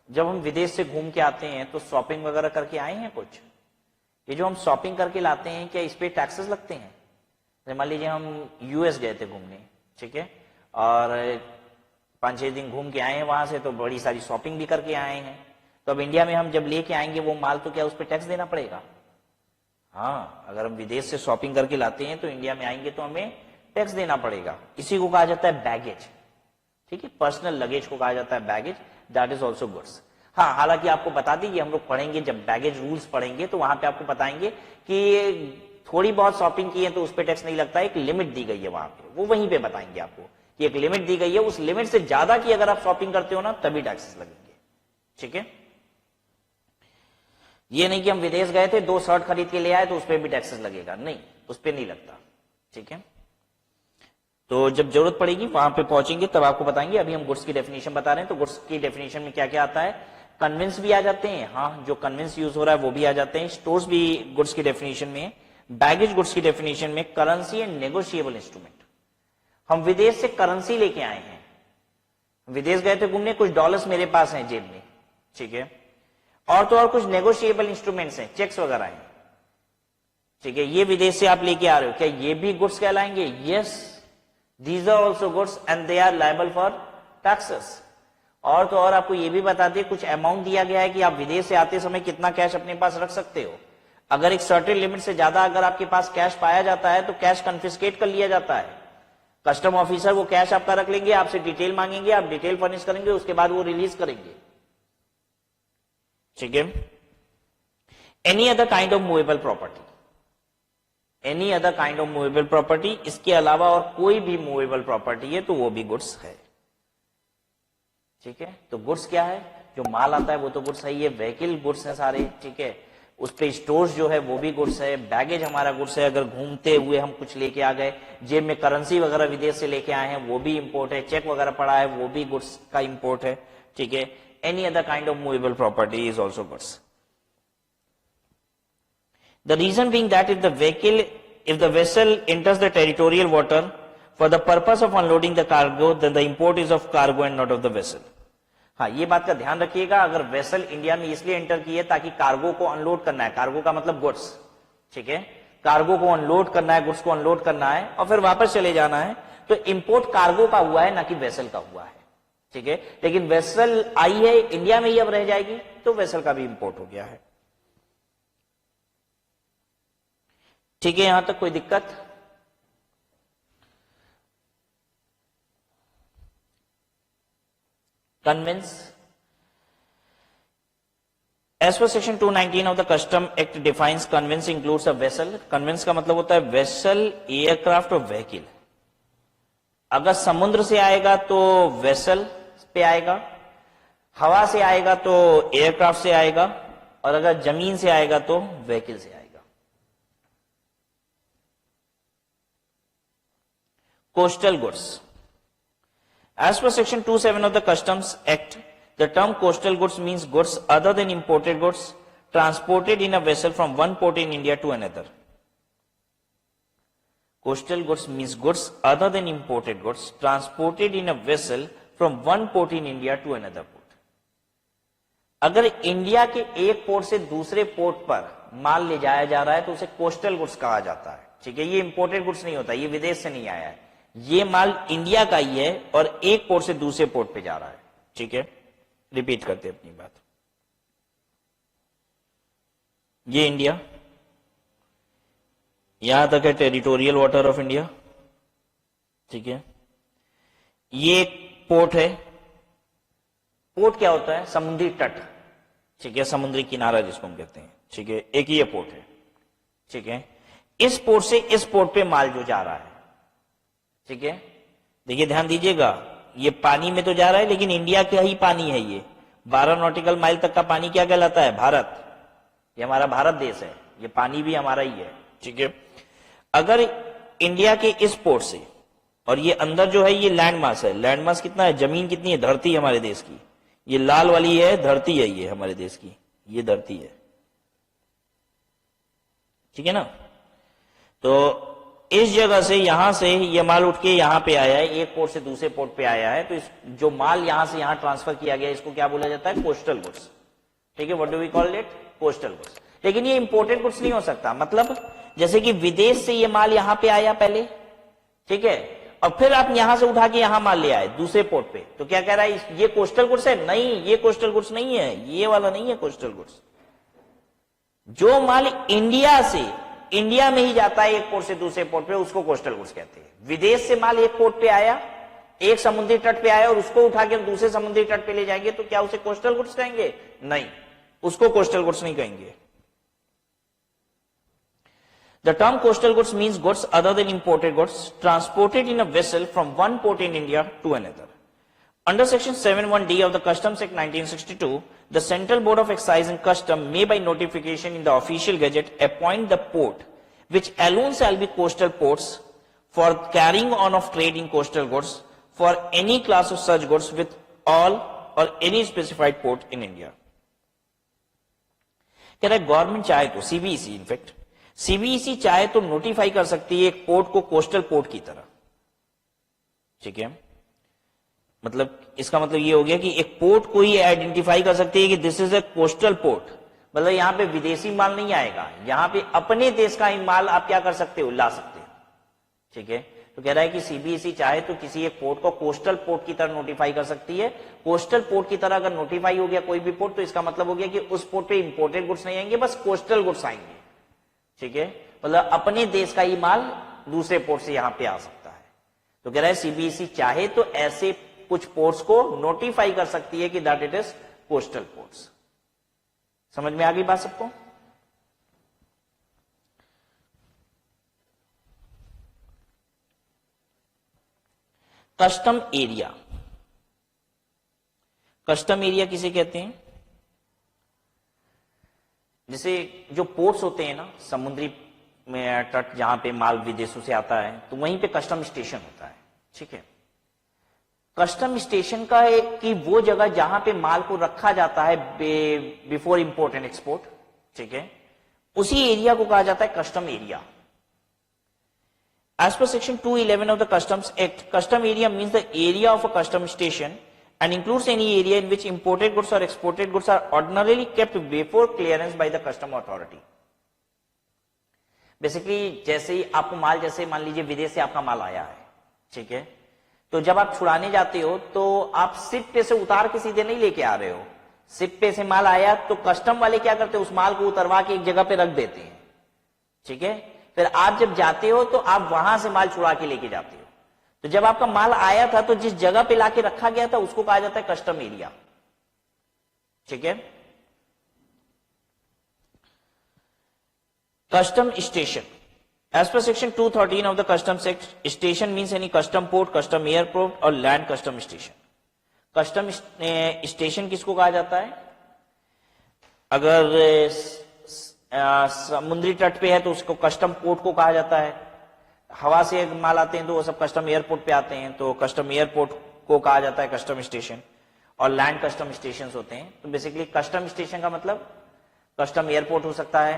जब हम विदेश से घूम के आते हैं तो शॉपिंग वगैरह करके आए हैं कुछ, ये जो हम शॉपिंग करके लाते हैं, क्या इस पे टैक्सेस लगते हैं? मान लीजिए हम यूएस गए थे घूमने, ठीक है, और 5-6 दिन घूम के आए हैं वहां से, तो बड़ी सारी शॉपिंग भी करके आए हैं, तो अब इंडिया में हम जब लेके आएंगे वो माल, तो क्या उस पर टैक्स देना पड़ेगा? हाँ, अगर हम विदेश से शॉपिंग करके लाते हैं तो इंडिया में आएंगे तो हमें टैक्स देना पड़ेगा। इसी को कहा जाता है बैगेज। ठीक है, पर्सनल लगेज को कहा जाता है baggage, that is also goods. हाँ, हालांकि आपको बता दीजिए, हम लोग पढ़ेंगे जब बैगेज रूल्स पढ़ेंगे तो वहां पे आपको बताएंगे कि थोड़ी बहुत शॉपिंग की है तो उस पर टैक्स नहीं लगता है, एक लिमिट दी गई है वहां पे, वो वहीं पे बताएंगे आपको कि एक लिमिट दी गई है, उस लिमिट से ज्यादा की अगर आप शॉपिंग करते हो ना, तभी टैक्सेस लगेंगे। ठीक है, ये नहीं कि हम विदेश गए थे 2 शर्ट खरीद के ले आए तो उस पर भी टैक्सेस लगेगा, नहीं, उस पर नहीं लगता। ठीक है, तो जब जरूरत पड़ेगी वहां पे पहुंचेंगे तब आपको बताएंगे। अभी हम गुड्स की डेफिनेशन बता रहे हैं, तो गुड्स की डेफिनेशन में क्या क्या आता है? कन्विंस भी आ जाते हैं, हाँ, जो कन्विंस यूज हो रहा है वो भी आ जाते हैं। स्टोर्स भी गुड्स की डेफिनेशन में, बैगेज गुड्स की डेफिनेशन में, करेंसी एंड नेगोशिएबल इंस्ट्रूमेंट। हम विदेश से करेंसी लेके आए हैं, विदेश गए थे घूमने, कुछ डॉलर्स मेरे पास हैं जेब में, ठीक है, और तो और कुछ नेगोशिएबल इंस्ट्रूमेंट्स हैं, चेक्स वगैरह हैं, ठीक है, ये विदेश से आप लेके आ रहे हो, क्या ये भी गुड्स कहलाएंगे? Yes, these are also goods and they are liable for taxes। और तो और आपको ये भी बता दें, कुछ अमाउंट दिया गया है कि आप विदेश से आते समय कितना कैश अपने पास रख सकते हो। अगर एक सर्टेन लिमिट से ज्यादा अगर आपके पास कैश पाया जाता है तो कैश कन्फिस्केट कर लिया जाता है। कस्टम ऑफिसर वो कैश आपका रख लेंगे, आपसे डिटेल मांगेंगे, आप डिटेल फर्निश करेंगे, उसके बाद वो रिलीज करेंगे। ठीक है, any other kind of movable property, any other kind of movable property, इसके अलावा और कोई भी मूवेबल प्रॉपर्टी है तो वो भी गुड्स है। ठीक है, तो गुड्स क्या है? जो माल आता है वो तो गुड्स है, ये व्हीकल गुड्स है सारे। ठीक है, उस पे स्टोर्स जो है वो भी गुड्स है, बैगेज हमारा गुड्स है, अगर घूमते हुए हम कुछ लेके आ गए, जेब में करेंसी वगैरह विदेश से लेके आए हैं वो भी इंपोर्ट है, चेक वगैरह पड़ा है वो भी गुड्स का इंपोर्ट है। ठीक है, any other kind of movable property is also goods. The reason being that if the vessel enters the territorial water for the purpose of unloading the cargo, then the import is of cargo and not of the vessel। हाँ, ये बात का ध्यान रखिएगा, अगर vessel India में इसलिए enter की है ताकि कार्गो को अनलोड करना है, कार्गो का मतलब गुड्स, ठीक है, कार्गो को अनलोड करना है, गुड्स को अनलोड करना है और फिर वापस चले जाना है, तो इंपोर्ट कार्गो का हुआ है ना कि वेसल का हुआ है। ठीक है, लेकिन वेसल आई है इंडिया में ही अब रह जाएगी तो वेसल का भी इंपोर्ट हो गया है। ठीक है, यहां तक कोई दिक्कत? Conveyance, as per section 219 of the custom act defines conveyance includes a vessel. Conveyance का मतलब होता है वेसल, एयरक्राफ्ट और व्हीकल। अगर समुद्र से आएगा तो वेसल पे आएगा, हवा से आएगा तो एयरक्राफ्ट से आएगा, और अगर जमीन से आएगा तो व्हीकल से आएगा। Coastal goods. As per section 27 of the customs act, the term coastal goods means goods other than imported goods transported in a vessel from one port in India to another. Coastal goods means goods other than imported goods transported in a vessel from one port in India to another port. अगर India के एक port से दूसरे port पर माल ले जाया जा रहा है तो उसे कोस्टल गुड्स कहा जाता है। ठीक है, ये इंपोर्टेड गुड्स नहीं होता, ये विदेश से नहीं आया है, ये माल इंडिया का ही है और एक पोर्ट से दूसरे पोर्ट पे जा रहा है। ठीक है, रिपीट करते हैं अपनी बात। ये इंडिया, यहां तक है टेरिटोरियल वाटर ऑफ इंडिया। ठीक है, ये एक पोर्ट है। पोर्ट क्या होता है? समुद्री तट। ठीक है, समुद्री किनारा जिसको हम कहते हैं। ठीक है, एक ही ये पोर्ट है। ठीक है, इस पोर्ट से इस पोर्ट पे माल जो जा रहा है। ठीक है, देखिए ध्यान दीजिएगा, ये पानी में तो जा रहा है लेकिन इंडिया का ही पानी है। ये 12 नॉटिकल माइल तक का पानी क्या कहलाता है? भारत। ये हमारा भारत देश है, ये पानी भी हमारा ही है। ठीक है, अगर इंडिया के इस पोर्ट से, और ये अंदर जो है ये लैंड मास है। लैंड मास कितना है? जमीन कितनी है? धरती हमारे देश की, ये लाल वाली है धरती है, ये हमारे देश की ये धरती है। ठीक है ना, तो इस जगह से यहां से ये माल उठ के यहां पे आया है, एक पोर्ट से दूसरे पोर्ट पे आया है, तो इस जो माल यहां से यहां ट्रांसफर किया गया इसको क्या बोला जाता है? Coastal goods. ठीक है, what do we call it? Coastal goods. लेकिन ये इंपोर्टेड गुड्स नहीं हो सकता। मतलब जैसे कि विदेश से ये माल यहां पे आया पहले, ठीक है, और फिर आप यहां से उठा के यहां माल ले आए दूसरे पोर्ट पे, तो क्या कह रहा है? ये कोस्टल गुड्स है? नहीं, ये कोस्टल गुड्स नहीं है, ये वाला नहीं है कोस्टल गुड्स। जो माल इंडिया से इंडिया में ही जाता है एक पोर्ट से दूसरे पोर्ट पे, उसको कोस्टल गुड्स कहते हैं। विदेश से माल एक पोर्ट पे आया, एक समुद्री तट पे आया, और उसको उठा के दूसरे समुद्री तट पे ले जाएंगे, तो क्या उसे कोस्टल गुड्स कहेंगे? नहीं, उसको कोस्टल गुड्स नहीं कहेंगे। The term coastal goods means goods other than imported goods transported in a vessel from one port in India to another. Under section 71D of the Customs Act 1962, the Central Board of Excise and Custom may by notification in the official gazette appoint the port which alone shall be coastal ports for carrying on of trade in coastal goods for any class of such goods with all or any specified port in India. कह रहा है government चाहे तो CBEC, in fact CBEC चाहे तो notify कर सकती है एक पोर्ट को कोस्टल पोर्ट की तरह। ठीक है, मतलब इसका मतलब ये हो गया कि एक पोर्ट को ही आइडेंटिफाई कर सकती है कि this is a coastal port. मतलब यहां पे विदेशी माल नहीं आएगा, यहां पे अपने देश का ही माल आप क्या कर सकते हो? ला सकते हो। ठीक है, तो कह रहा है कि सीबीएसई चाहे तो किसी एक पोर्ट को कोस्टल पोर्ट की तरह नोटिफाई कर सकती है। कोस्टल पोर्ट की तरह अगर नोटिफाई हो गया कोई भी पोर्ट, तो इसका मतलब हो गया कि उस पोर्ट पे इंपोर्टेड गुड्स नहीं आएंगे, बस कोस्टल गुड्स आएंगे। ठीक है, मतलब अपने देश का ही माल दूसरे पोर्ट से यहां पे आ सकता है। तो कह रहा है सीबीएसई चाहे तो ऐसे कुछ पोर्ट्स को नोटिफाई कर सकती है कि that it is coastal ports. समझ में आ गई बात सबको? Custom area. कस्टम एरिया किसे कहते हैं? जैसे जो पोर्ट्स होते हैं ना, समुद्री में तट जहां पे माल विदेशों से आता है, तो वहीं पे कस्टम स्टेशन होता है। ठीक है, कस्टम स्टेशन का कि वो जगह जहां पे माल को रखा जाता है बिफोर इंपोर्ट एंड एक्सपोर्ट, ठीक है, उसी एरिया को कहा जाता है custom area. As per section 211 of the customs act, custom area means the area of a custom station and includes any area in which imported goods or exported goods are ordinarily kept before clearance by the custom authority. Basically जैसे ही आपको माल, जैसे मान लीजिए विदेश से आपका माल आया है, ठीक है, तो जब आप छुड़ाने जाते हो तो आप शिप पे से उतार के सीधे नहीं लेके आ रहे हो। शिप पे से माल आया तो कस्टम वाले क्या करते हैं? उस माल को उतरवा के एक जगह पे रख देते हैं। ठीक है, फिर आप जब जाते हो तो आप वहां से माल छुड़ा के लेके जाते हो। तो जब आपका माल आया था तो जिस जगह पे लाके रखा गया था उसको कहा जाता है कस्टम एरिया। ठीक है, Custom station. As per section 213 of the Customs Act, station means any custom port, custom airport और land custom station. Custom station किसको कहा जाता है? अगर समुद्री तट पे है तो उसको कस्टम पोर्ट को कहा जाता है. हवा से माल आते हैं तो वो सब कस्टम एयरपोर्ट पे आते हैं, तो कस्टम एयरपोर्ट को कहा जाता है कस्टम स्टेशन. और लैंड कस्टम स्टेशन होते हैं. तो बेसिकली कस्टम स्टेशन का मतलब कस्टम एयरपोर्ट हो सकता है,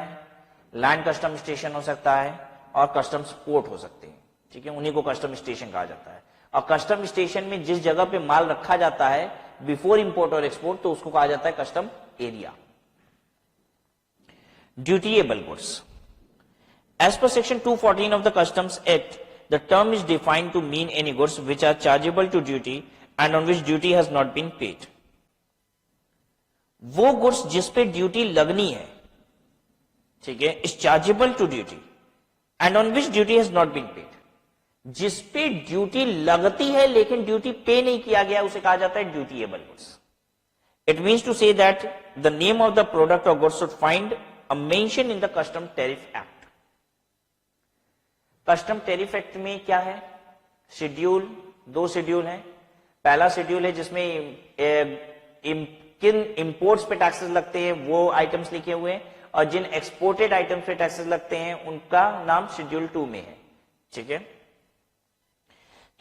लैंड कस्टम स्टेशन हो सकता है और कस्टम्स पोर्ट हो सकते हैं. ठीक है, उन्हीं को कस्टम स्टेशन कहा जाता है. और कस्टम स्टेशन में जिस जगह पे माल रखा जाता है बिफोर इंपोर्ट और एक्सपोर्ट, तो उसको कहा जाता है custom area. Dutiable goods. As per section 214 of the Customs Act, the term is defined to mean any goods which are chargeable to duty and on which duty has not been paid. वो goods जिस पे duty लगनी है, ठीक है, is chargeable to duty and on which duty has not been paid. जिस पे duty लगती है लेकिन ड्यूटी पे नहीं किया गया उसे कहा जाता है dutiable goods. It means to say that the name of the product और goods should find a mention in the custom tariff act. Custom tariff act में क्या है? शेड्यूल, 2 शेड्यूल है. पहला शेड्यूल है जिसमें किन इंपोर्ट्स पे टैक्सेस लगते हैं वो आइटम्स लिखे हुए हैं, और जिन एक्सपोर्टेड आइटम्स पे टैक्सेस लगते हैं उनका नाम शेड्यूल 2 में है. ठीक है,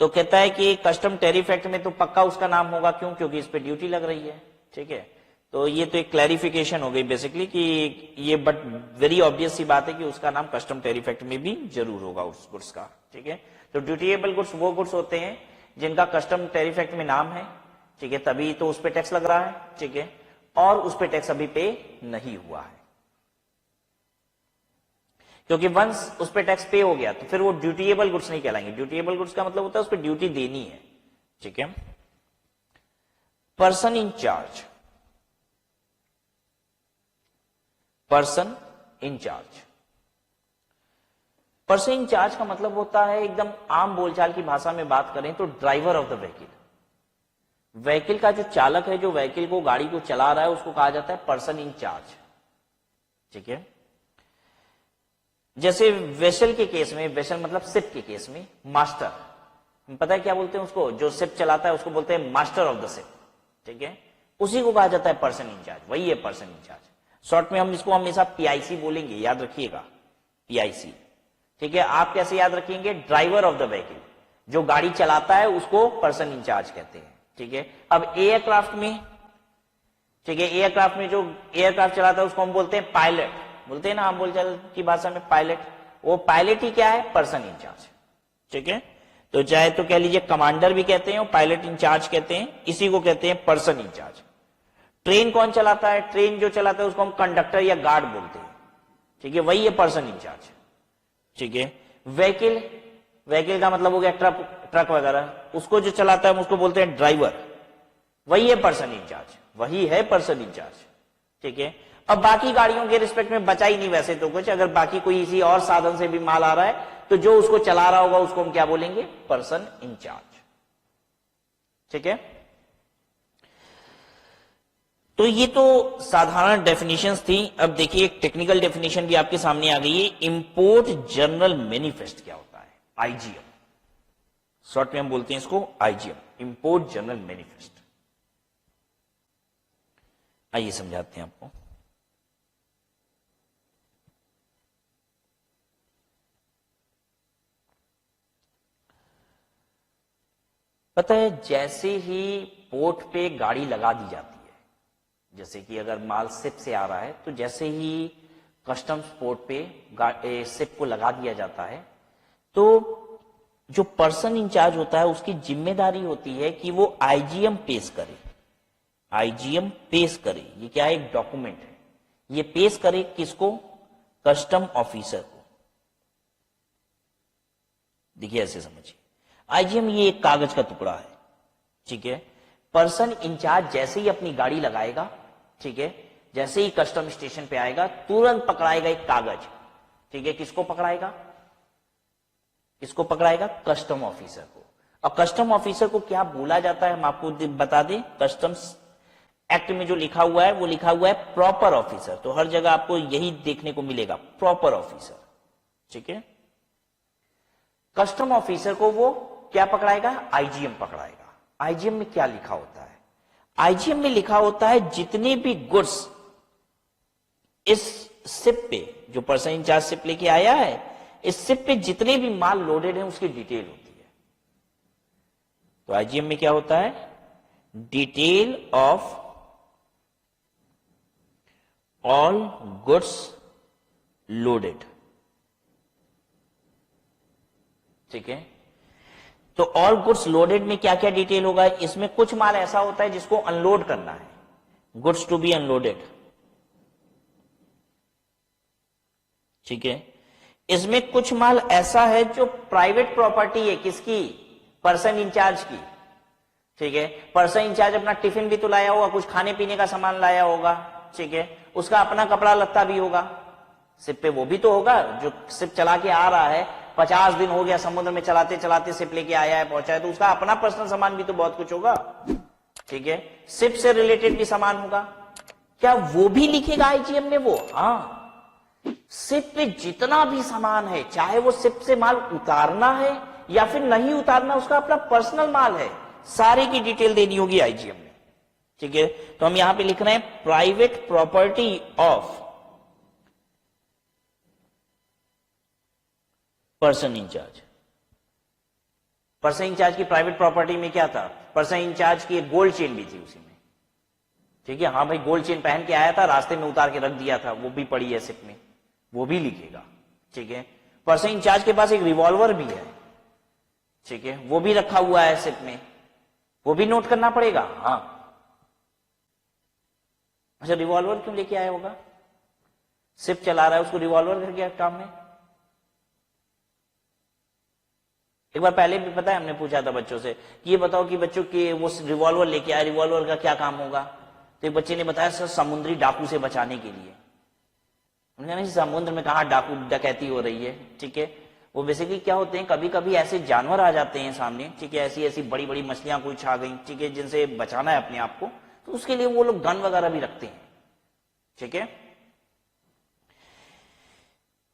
तो कहता है कि कस्टम टैरिफ एक्ट में तो पक्का उसका नाम होगा. क्यों? क्योंकि इस पे ड्यूटी लग रही है. ठीक है, तो ये तो एक क्लैरिफिकेशन हो गई बेसिकली कि ये, बट वेरी ऑब्वियस सी बात है कि उसका नाम कस्टम टैरिफ एक्ट में भी जरूर होगा उस गुड्स का. ठीक है, तो ड्यूटीएबल गुड्स वो गुड्स होते हैं जिनका कस्टम टैरिफ एक्ट में नाम है. ठीक है, तभी तो उस पे टैक्स लग रहा है. ठीक है, और उस पे टैक्स अभी पे नहीं हुआ है, क्योंकि वंस उस पे टैक्स पे हो गया तो फिर वो ड्यूटीएबल गुड्स नहीं कहलाएंगे. ड्यूटीएबल गुड्स का मतलब होता है उस पे ड्यूटी देनी है. ठीक है, person in charge. Person in charge. Person in charge का मतलब होता है, एकदम आम बोलचाल की भाषा में बात करें तो driver of the vehicle. Vehicle का जो चालक है, जो व्हीकल को, गाड़ी को चला रहा है, उसको कहा जाता है पर्सन इन चार्ज. ठीक है, जैसे वेसल के केस में, वेसल मतलब शिप के केस में मास्टर, हम पता है क्या बोलते हैं उसको, जो शिप चलाता है उसको बोलते हैं मास्टर ऑफ द शिप. ठीक है, उसी को कहा जाता है पर्सन इन चार्ज. वही है पर्सन इन चार्ज. शॉर्ट में हम इसको हमेशा पीआईसी बोलेंगे, याद रखिएगा, पीआईसी. ठीक है, आप कैसे याद रखेंगे? ड्राइवर ऑफ द व्हीकल, जो गाड़ी चलाता है उसको पर्सन इन चार्ज कहते हैं. ठीक है, अब एयरक्राफ्ट में, ठीक है, एयरक्राफ्ट में जो एयरक्राफ्ट चलाता है उसको हम बोलते हैं पायलट. बोलते हैं ना हम बोलचाल की भाषा में पायलट. वो पायलट ही क्या है? Person in charge. ठीक है, तो चाहे तो कह लीजिए कमांडर भी कहते हैं और पायलट इन चार्ज कहते हैं. इसी को कहते हैं पर्सन इन चार्ज. ट्रेन कौन चलाता है? ट्रेन जो चलाता है उसको हम कंडक्टर या गार्ड बोलते हैं. ठीक है, वही है पर्सन इन चार्ज. ठीक है, व्हीकल, व्हीकल का मतलब हो गया ट्रक वगैरह, उसको जो चलाता है हम उसको बोलते हैं ड्राइवर. वही है पर्सन इन चार्ज. वही है पर्सन इन चार्ज. ठीक है, अब बाकी गाड़ियों के रिस्पेक्ट में बचा ही नहीं वैसे तो कुछ. अगर बाकी कोई इसी और साधन से भी माल आ रहा है तो जो उसको चला रहा होगा उसको हम क्या बोलेंगे? Person in charge. ठीक है, तो ये तो साधारण डेफिनेशंस थी. अब देखिए एक टेक्निकल डेफिनेशन भी आपके सामने आ गई है. इंपोर्ट जर्नल मैनिफेस्ट क्या होता है? आईजीएम. शॉर्ट में हम बोलते हैं इसको आईजीएम, इंपोर्ट जर्नल मैनिफेस्ट. आइए समझाते हैं आपको. पता है, जैसे ही पोर्ट पे गाड़ी लगा दी जाती है, जैसे कि अगर माल शिप से आ रहा है तो जैसे ही कस्टम्स पोर्ट पे शिप को लगा दिया जाता है तो जो पर्सन इंचार्ज होता है उसकी जिम्मेदारी होती है कि वो आईजीएम पेश करे. आईजीएम पेश करे, ये क्या है? एक डॉक्यूमेंट है. ये पेश करे किसको? कस्टम ऑफिसर को. देखिए ऐसे समझिए, आईजीएम ये एक कागज का टुकड़ा है. ठीक है, पर्सन इंचार्ज जैसे ही अपनी गाड़ी लगाएगा, ठीक है, जैसे ही कस्टम स्टेशन पे आएगा तुरंत पकड़ाएगा एक कागज. ठीक है, किसको पकड़ाएगा? किसको पकड़ाएगा? कस्टम ऑफिसर को. और कस्टम ऑफिसर को क्या बोला जाता है हम आपको बता दें, कस्टम्स एक्ट में जो लिखा हुआ है वो लिखा हुआ है प्रॉपर ऑफिसर, तो हर जगह आपको यही देखने को मिलेगा, प्रॉपर ऑफिसर। ठीक है, कस्टम ऑफिसर को वो क्या पकड़ाएगा, आईजीएम पकड़ाएगा। आईजीएम में क्या लिखा होता है, आईजीएम में लिखा होता है जितने भी गुड्स इस शिप पे, जो पर्सन इंचार्ज शिप लेके आया है, इस शिप पे जितने भी माल लोडेड है उसकी डिटेल होती है। तो आईजीएम में क्या होता है, detail of all goods loaded. ठीक है, तो ऑल गुड्स लोडेड में क्या क्या डिटेल होगा, इसमें कुछ माल ऐसा होता है जिसको अनलोड करना है, गुड्स टू बी अनलोडेड। ठीक है, इसमें कुछ माल ऐसा है जो प्राइवेट प्रॉपर्टी है, किसकी, पर्सन इंचार्ज की। ठीक है, पर्सन इंचार्ज अपना टिफिन भी तो लाया होगा, कुछ खाने पीने का सामान लाया होगा। ठीक है, उसका अपना कपड़ा लत्ता भी होगा, शिप पे वो भी तो होगा, जो शिप चला के आ रहा है, 50 दिन हो गया समुद्र में चलाते चलाते शिप लेके आया है, पहुंचा है, तो उसका अपना पर्सनल सामान भी तो बहुत कुछ होगा। ठीक है, शिप से रिलेटेड भी सामान होगा, क्या वो भी लिखेगा आईजीएम में वो? हाँ, शिप पे जितना भी सामान है, चाहे वो शिप से माल उतारना है या फिर नहीं उतारना, उसका अपना पर्सनल माल है, सारे की डिटेल देनी होगी आईजीएम में। ठीक है, तो हम यहां पे लिख रहे हैं private property of person incharge. Person incharge की प्राइवेट प्रॉपर्टी में क्या था, पर्सन इंचार्ज की एक गोल्ड चेन भी थी उसी में। ठीक है, हाँ भाई गोल्ड चेन पहन के आया था, रास्ते में उतार के रख दिया था, वो भी पड़ी है शिप में, वो भी लिखेगा। ठीक है, पर्सन इंचार्ज के पास एक रिवॉल्वर भी है। ठीक है, वो भी रखा हुआ है शिप में, वो भी नोट करना पड़ेगा। हाँ, अच्छा रिवॉल्वर क्यों लेके आया होगा, शिप चला रहा है, उसको रिवॉल्वर कर गया काम में। एक बार पहले भी पता है हमने पूछा था बच्चों से कि ये बताओ कि बच्चों की वो रिवॉल्वर लेके आए, रिवॉल्वर का क्या काम होगा, तो एक बच्चे ने बताया सर समुद्री डाकू से बचाने के लिए। उन्होंने नहीं, समुद्र में कहा डाकू डकैती हो रही है। ठीक है, वो बेसिकली क्या होते हैं, कभी कभी ऐसे जानवर आ जाते हैं सामने, ठीक है, ऐसी ऐसी बड़ी बड़ी मछलियां कोई छा गई, ठीक है, जिनसे बचाना है अपने आप को, तो उसके लिए वो लोग गन वगैरह भी रखते हैं। ठीक है,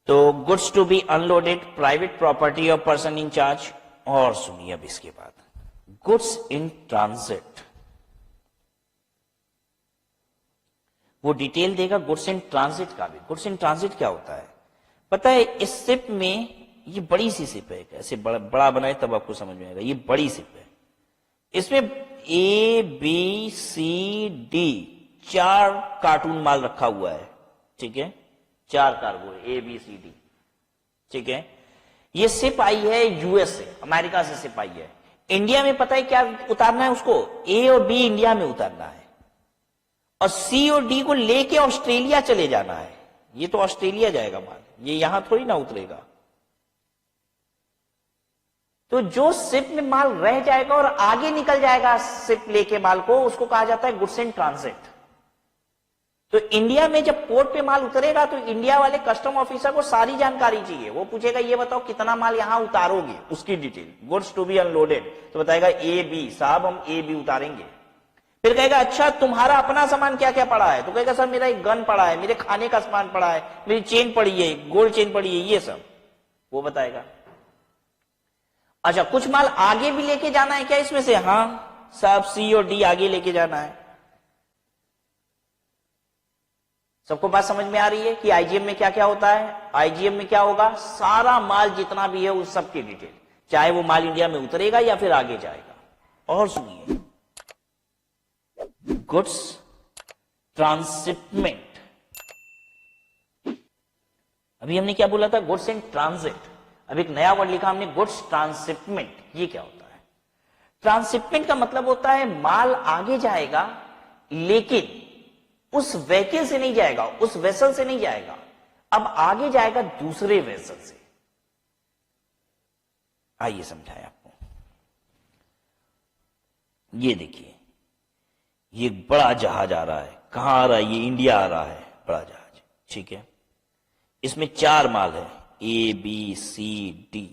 तो goods to be unloaded, private property of person incharge. और सुनिए अब इसके बाद, गुड्स इन ट्रांजिट, वो डिटेल देगा गुड्स इन ट्रांजिट का भी। गुड्स इन ट्रांजिट क्या होता है पता है, इस शिप में, ये बड़ी सी शिप है, ऐसे बड़ा बनाए तब आपको समझ में आएगा, ये बड़ी शिप है, इसमें A B C D 4 carton माल रखा हुआ है। ठीक है, 4 cargo A B C D. ठीक है, ये शिप आई है यूएस से, अमेरिका से शिप आई है। इंडिया में पता है क्या उतारना है उसको, ए और बी इंडिया में उतारना है, और सी और डी को लेके ऑस्ट्रेलिया चले जाना है। ये तो ऑस्ट्रेलिया जाएगा माल, ये यहां थोड़ी ना उतरेगा। तो जो शिप में माल रह जाएगा और आगे निकल जाएगा शिप लेके माल को, उसको कहा जाता है गुड्स इन ट्रांजिट। तो इंडिया में जब पोर्ट पे माल उतरेगा तो इंडिया वाले कस्टम ऑफिसर को सारी जानकारी चाहिए, वो पूछेगा ये बताओ कितना माल यहां उतारोगे, उसकी detail, goods to be unloaded, तो बताएगा ए बी, साहब हम ए बी उतारेंगे। फिर कहेगा अच्छा तुम्हारा अपना सामान क्या क्या पड़ा है, तो कहेगा सर मेरा एक गन पड़ा है, मेरे खाने का सामान पड़ा है, मेरी चेन पड़ी है, गोल्ड चेन पड़ी है, ये सब वो बताएगा। अच्छा कुछ माल आगे भी लेके जाना है क्या इसमें से, हाँ साहब सी और डी आगे लेके जाना है। सबको बात समझ में आ रही है कि आईजीएम में क्या क्या होता है। आईजीएम में क्या होगा, सारा माल जितना भी है उस सब की डिटेल, चाहे वो माल इंडिया में उतरेगा या फिर आगे जाएगा। और सुनिए, गुड्स ट्रांसशिपमेंट, अभी हमने क्या बोला था, गुड्स इन ट्रांजिट, अब एक नया वर्ड लिखा हमने, गुड्स ट्रांसशिपमेंट। ये क्या होता है, ट्रांसशिपमेंट का मतलब होता है माल आगे जाएगा लेकिन उस व्हीकल से नहीं जाएगा, उस वेसल से नहीं जाएगा, अब आगे जाएगा दूसरे वेसल से। आइए समझाएं आपको, ये देखिए ये बड़ा जहाज आ रहा है, कहां आ रहा है, ये इंडिया आ रहा है बड़ा जहाज। ठीक है, इसमें 4 माल है, ए बी सी डी।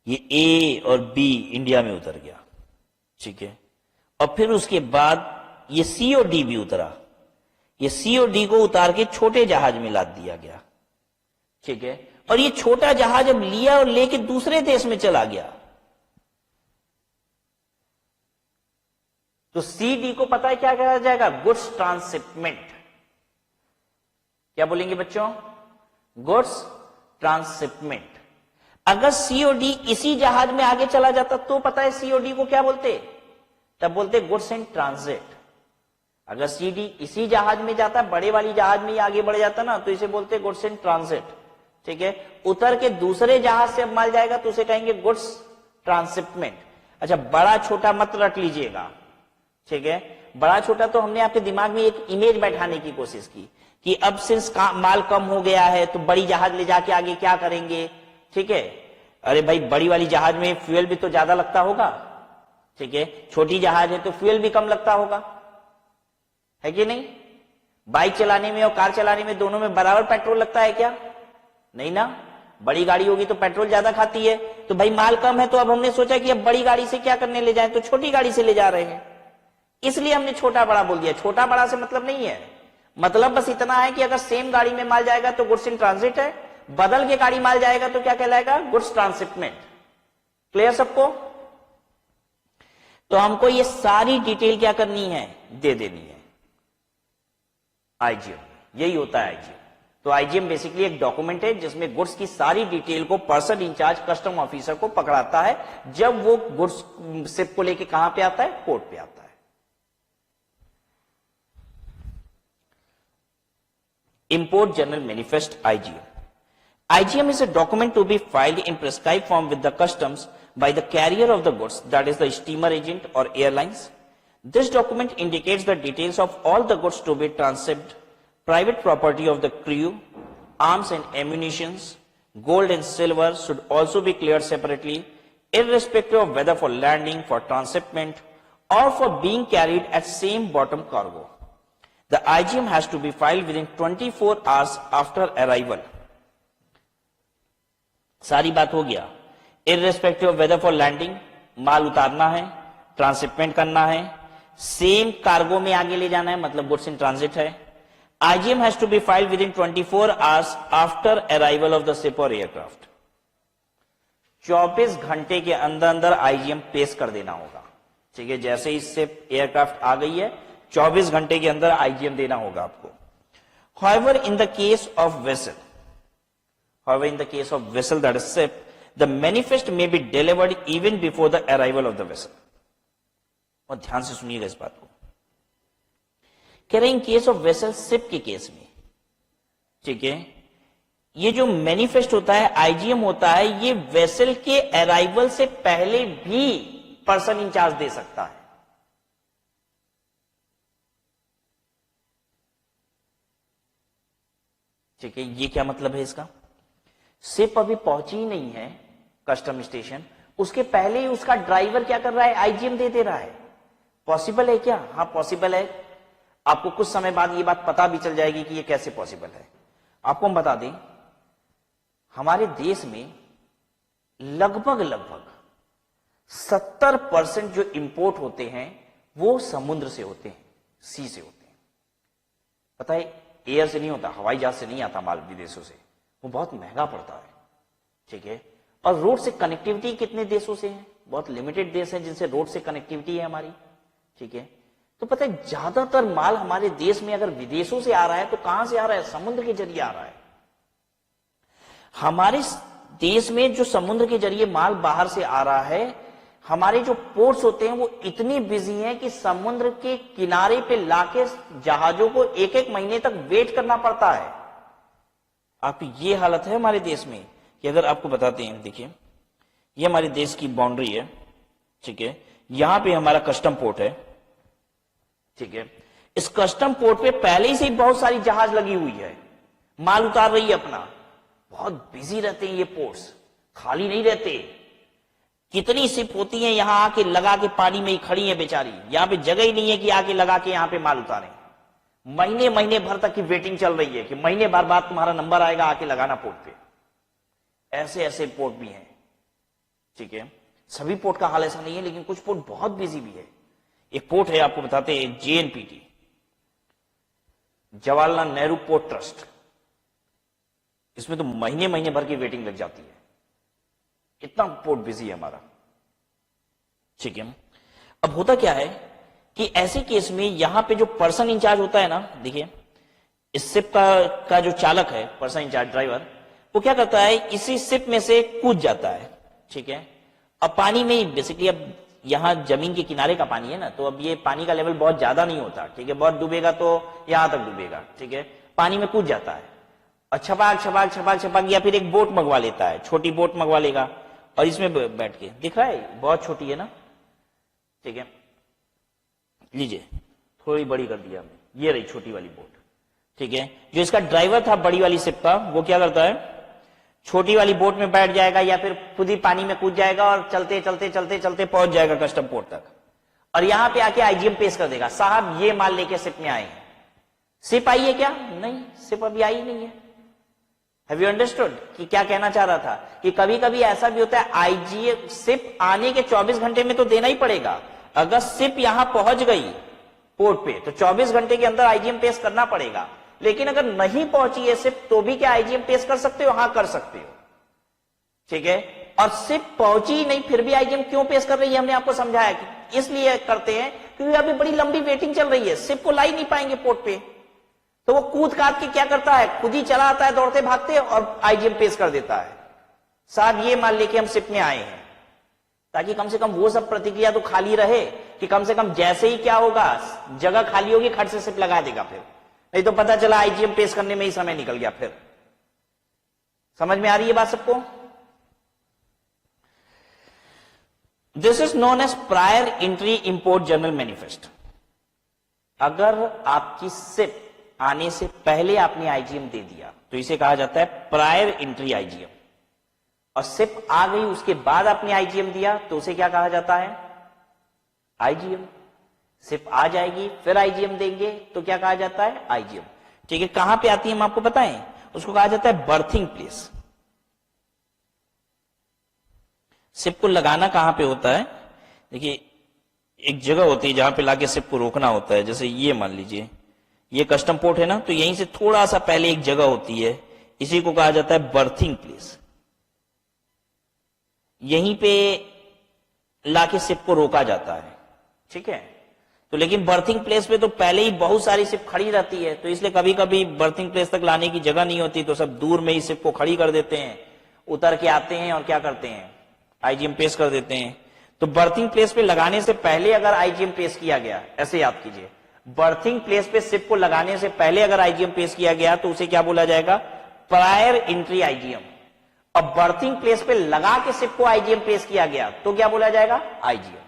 ये ए और बी इंडिया में उतर गया, ठीक है, और फिर उसके बाद ये सी और डी भी उतरा, ये सी और डी को उतार के छोटे जहाज में लाद दिया गया। ठीक है, और ये छोटा जहाज अब लिया और लेके दूसरे देश में चला गया। तो सी डी को पता है क्या कहा जाएगा? Goods transshipment. क्या बोलेंगे बच्चों? Goods transshipment. अगर सी और डी इसी जहाज में आगे चला जाता तो पता है सी और डी को क्या बोलते? तब बोलते गुड्स इन ट्रांजिट। अगर सी डी इसी जहाज में जाता, बड़े वाली जहाज में ही आगे बढ़ जाता ना, तो इसे बोलते गुड्स इन ट्रांजिट। ठीक है, उतर के दूसरे जहाज से अब माल जाएगा तो उसे कहेंगे गुड्स ट्रांसशिपमेंट। अच्छा, बड़ा छोटा मत रट लीजिएगा। ठीक है, बड़ा छोटा तो हमने आपके दिमाग में एक इमेज बैठाने की कोशिश की कि अब सिंस माल कम हो गया है तो बड़ी जहाज ले जाके आगे क्या करेंगे। ठीक है, अरे भाई बड़ी वाली जहाज में फ्यूल भी तो ज्यादा लगता होगा। ठीक है, छोटी जहाज है तो फ्यूल भी कम लगता होगा, है कि नहीं? बाइक चलाने में और कार चलाने में दोनों में बराबर पेट्रोल लगता है क्या? नहीं ना। बड़ी गाड़ी होगी तो पेट्रोल ज्यादा खाती है। तो भाई माल कम है तो अब हमने सोचा कि अब बड़ी गाड़ी से क्या करने ले जाएं, तो छोटी गाड़ी से ले जा रहे हैं, इसलिए हमने छोटा बड़ा बोल दिया। छोटा बड़ा से मतलब नहीं है, मतलब बस इतना है कि अगर सेम गाड़ी में माल जाएगा तो गुड्स इन ट्रांजिट है, बदल के गाड़ी माल जाएगा तो क्या कहलाएगा? Goods transshipment. क्लियर सबको? तो हमको ये सारी डिटेल क्या करनी है? दे देनी है आईजीएम। यही होता है आईजीएम। तो आईजीएम बेसिकली एक डॉक्यूमेंट है जिसमें गुड्स की सारी डिटेल को पर्सन इंचार्ज कस्टम ऑफिसर को पकड़ाता है जब वो गुड्स शिप को लेके कहां पे आता है? पोर्ट पे आता है। Import General Manifest IGM. IGM is a document to be filed in prescribed form with the customs by the carrier of the goods, that is the steamer agent or airlines. This document indicates the details of all the goods to be transshipped, private property of the crew, arms and ammunitions, gold and silver should also be cleared separately, irrespective of whether for landing, for transshipment, or for being carried at same bottom cargo. The IGM has to be filed within 24 hours after arrival. सारी बात हो गया। Irrespective of whether for landing, माल उतारना है, transshipment करना है, same cargo में आगे ले जाना है, मतलब गुड्स इन ट्रांजिट है। IGM has to be filed within 24 hours after arrival of the ship or aircraft. 24 घंटे के अंदर अंदर IGM पेश कर देना होगा। ठीक है, जैसे ही शिप एयरक्राफ्ट आ गई है 24 घंटे के अंदर आईजीएम देना होगा आपको। However, in the case of vessel, that is ship, the manifest may be delivered even before the arrival of the vessel. और ध्यान से सुनिएगा इस बात को। कह रहे in case of vessel, ship के केस में, ठीक है, ये जो मैनिफेस्ट होता है, आईजीएम होता है, ये वेसल के अराइवल से पहले भी पर्सन इंचार्ज दे सकता है। ठीक है, ये क्या मतलब है इसका? शिप अभी पहुंची ही नहीं है कस्टम स्टेशन, उसके पहले ही उसका ड्राइवर क्या कर रहा है? आईजीएम दे रहा है। पॉसिबल है क्या? हाँ पॉसिबल है। आपको कुछ समय बाद ये बात पता भी चल जाएगी कि ये कैसे पॉसिबल है। आपको हम बता दें, हमारे देश में लगभग 70% जो इंपोर्ट होते हैं वो समुद्र से होते हैं, सी से होते हैं। पता है, एयर से नहीं होता, हवाई जहाज से नहीं आता माल विदेशों से, वो बहुत महंगा पड़ता है। ठीक है, और रोड से कनेक्टिविटी कितने देशों से है? बहुत लिमिटेड देश हैं जिनसे रोड से कनेक्टिविटी है हमारी। ठीक है, तो पता है ज्यादातर माल हमारे देश में अगर विदेशों से आ रहा है तो कहां से आ रहा है? समुद्र के जरिए आ रहा है। हमारे देश में जो समुद्र के जरिए माल बाहर से आ रहा है, हमारे जो पोर्ट्स होते हैं वो इतनी बिजी हैं कि समुद्र के किनारे पे लाके जहाजों को एक एक महीने तक वेट करना पड़ता है। आपकी ये हालत है हमारे देश में कि अगर आपको बताते हैं, देखिए ये हमारे देश की बाउंड्री है। ठीक है, यहां पे हमारा कस्टम पोर्ट है। ठीक है, इस कस्टम पोर्ट पे पहले ही से बहुत सारी जहाज लगी हुई है, माल उतार रही है अपना। बहुत बिजी रहते हैं ये पोर्ट्स, खाली नहीं रहते। कितनी शिप होती हैं यहां आके लगा के पानी में ही खड़ी है बेचारी, यहां पे जगह ही नहीं है कि आके लगा के यहां पे माल उतारें। महीने महीने भर तक की वेटिंग चल रही है कि महीने भर बाद तुम्हारा नंबर आएगा, आके लगाना पोर्ट पे। ऐसे ऐसे पोर्ट भी हैं। ठीक है, सभी पोर्ट का हाल ऐसा नहीं है, लेकिन कुछ पोर्ट बहुत बिजी भी है। एक पोर्ट है, आपको बताते हैं, JNPT, Jawaharlal Nehru port trust. इसमें तो महीने महीने भर की वेटिंग लग जाती है, इतना पोर्ट बिजी है हमारा। ठीक है, अब होता क्या है कि ऐसे केस में यहां पे जो पर्सन इंचार्ज होता है ना, देखिए इस शिप का जो चालक है, पर्सन इंचार्ज ड्राइवर, वो क्या करता है, इसी शिप में से कूद जाता है। ठीक है, अब पानी में ही बेसिकली, अब यहां जमीन के किनारे का पानी है ना, तो अब ये पानी का लेवल बहुत ज्यादा नहीं होता। ठीक है, बहुत डूबेगा तो यहां तक डूबेगा। ठीक है, पानी में कूद जाता है और छपाक छपाक छपाक छपाक, या फिर एक बोट मंगवा लेता है, छोटी बोट मंगवा लेगा और इसमें बैठ के, दिख रहा है बहुत छोटी है ना। ठीक है, लीजिए थोड़ी बड़ी कर दिया हमने, ये रही छोटी वाली बोट। ठीक है, जो इसका ड्राइवर था बड़ी वाली शिप का, वो क्या करता है, छोटी वाली बोट में बैठ जाएगा या फिर खुद ही पानी में कूद जाएगा और चलते चलते चलते चलते पहुंच जाएगा कस्टम पोर्ट तक, और यहां पे आके IGM पेश कर देगा, साहब ये माल लेके शिप में आए हैं। शिप आई है क्या? नहीं, शिप अभी आई नहीं है। हैव यू अंडरस्टूड कि क्या कहना चाह रहा था, कि कभी कभी ऐसा भी होता है, IGM शिप आने के 24 घंटे में तो देना ही पड़ेगा। अगर शिप यहां पहुंच गई पोर्ट पे तो 24 घंटे के अंदर IGM पेश करना पड़ेगा, लेकिन अगर नहीं पहुंची है शिप तो भी क्या IGM पेश कर सकते हो? हां, कर सकते हो। ठीक है, और शिप पहुंची ही नहीं फिर भी IGM क्यों पेश कर रही है, हमने आपको समझाया कि इसलिए करते हैं क्योंकि अभी बड़ी लंबी वेटिंग चल रही है, शिप को ला ही नहीं पाएंगे पोर्ट पे, तो वो कूद काट के क्या करता है, खुद ही चला आता है दौड़ते भागते और IGM पेश कर देता है, साहब ये माल लेके हम शिप में आए हैं, ताकि कम से कम वो सब प्रतिक्रिया तो खाली रहे, कि कम से कम जैसे ही क्या होगा, जगह खाली होगी, खट से शिप लगा देगा, फिर नहीं तो पता चला IGM पेश करने में ही समय निकल गया। फिर समझ में आ रही है बात सबको? This is known as prior entry import general manifest. अगर आपकी शिप आने से पहले आपने IGM दे दिया तो इसे कहा जाता है प्रायर एंट्री IGM, और शिप आ गई उसके बाद आपने IGM दिया तो उसे क्या कहा जाता है? IGM। शिप आ जाएगी फिर IGM देंगे तो क्या कहा जाता है? IGM। ठीक है, कहां पे आती है हम आपको बताएं, उसको कहा जाता है बर्थिंग प्लेस। शिप को लगाना कहां पे होता है? देखिए एक जगह होती है जहां पे लाके शिप को रोकना होता है, जैसे ये मान लीजिए ये कस्टम पोर्ट है ना, तो यहीं से थोड़ा सा पहले एक जगह होती है, इसी को कहा जाता है बर्थिंग प्लेस। यहीं पे लाके शिप को रोका जाता है। ठीक है, तो लेकिन बर्थिंग प्लेस पे तो पहले ही बहुत सारी शिप खड़ी रहती है, तो इसलिए कभी कभी बर्थिंग प्लेस तक लाने की जगह नहीं होती, तो सब दूर में ही शिप को खड़ी कर देते हैं, उतर के आते हैं और क्या करते हैं? IGM पेश कर देते हैं। तो बर्थिंग प्लेस पे लगाने से पहले अगर IGM पेश किया गया, ऐसे याद कीजिए, बर्थिंग प्लेस पे शिप को लगाने से पहले अगर IGM पेश किया गया तो उसे क्या बोला जाएगा? Prior entry IGM। अब बर्थिंग प्लेस पे लगा के शिप को IGM पेश किया गया तो क्या बोला जाएगा? IGM।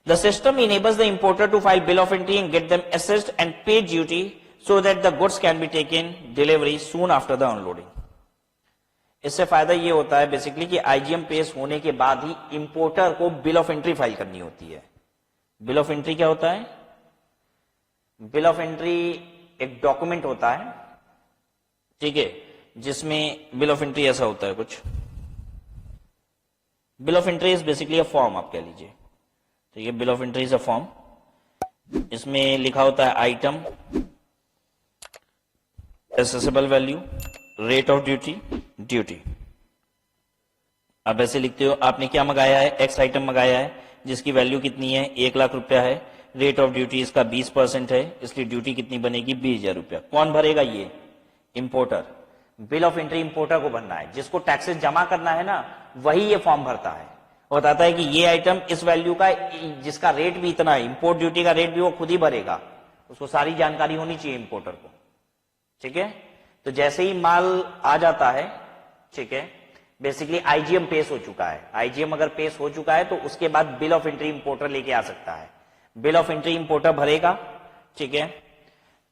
The system enables the importer to file bill of entry and get them assessed and pay duty so that the goods can be taken delivery soon after the unloading. इससे फायदा ये होता है बेसिकली कि IGM पेश होने के बाद ही इंपोर्टर को बिल ऑफ एंट्री फाइल करनी होती है। बिल ऑफ एंट्री क्या होता है? बिल ऑफ एंट्री एक डॉक्यूमेंट होता है, ठीक है, जिसमें बिल ऑफ एंट्री ऐसा होता है कुछ। Bill of entry is basically a form, आप कह लीजिए। तो ये bill of entry is a form, इसमें लिखा होता है item, assessable value, rate of duty, duty. आप ऐसे लिखते हो, आपने क्या मंगाया है? एक्स आइटम मंगाया है जिसकी वैल्यू कितनी है? 1 लाख रुपया है। रेट ऑफ ड्यूटी इसका 20% है, इसलिए ड्यूटी कितनी बनेगी? 20,000 रुपया। कौन भरेगा? ये importer. Bill of entry importer को भरना है, जिसको टैक्सेस जमा करना है ना, वही ये फॉर्म भरता है, बताता है कि ये आइटम इस वैल्यू का, जिसका रेट भी इतना है, इंपोर्ट ड्यूटी का रेट भी वो खुद ही भरेगा, उसको सारी जानकारी होनी चाहिए इंपोर्टर को। ठीक है, तो जैसे ही माल आ जाता है, ठीक है, बेसिकली IGM पेश हो चुका है। IGM अगर पेश हो चुका है तो उसके बाद बिल ऑफ एंट्री इंपोर्टर लेके आ सकता है। बिल ऑफ एंट्री इंपोर्टर भरेगा, ठीक है,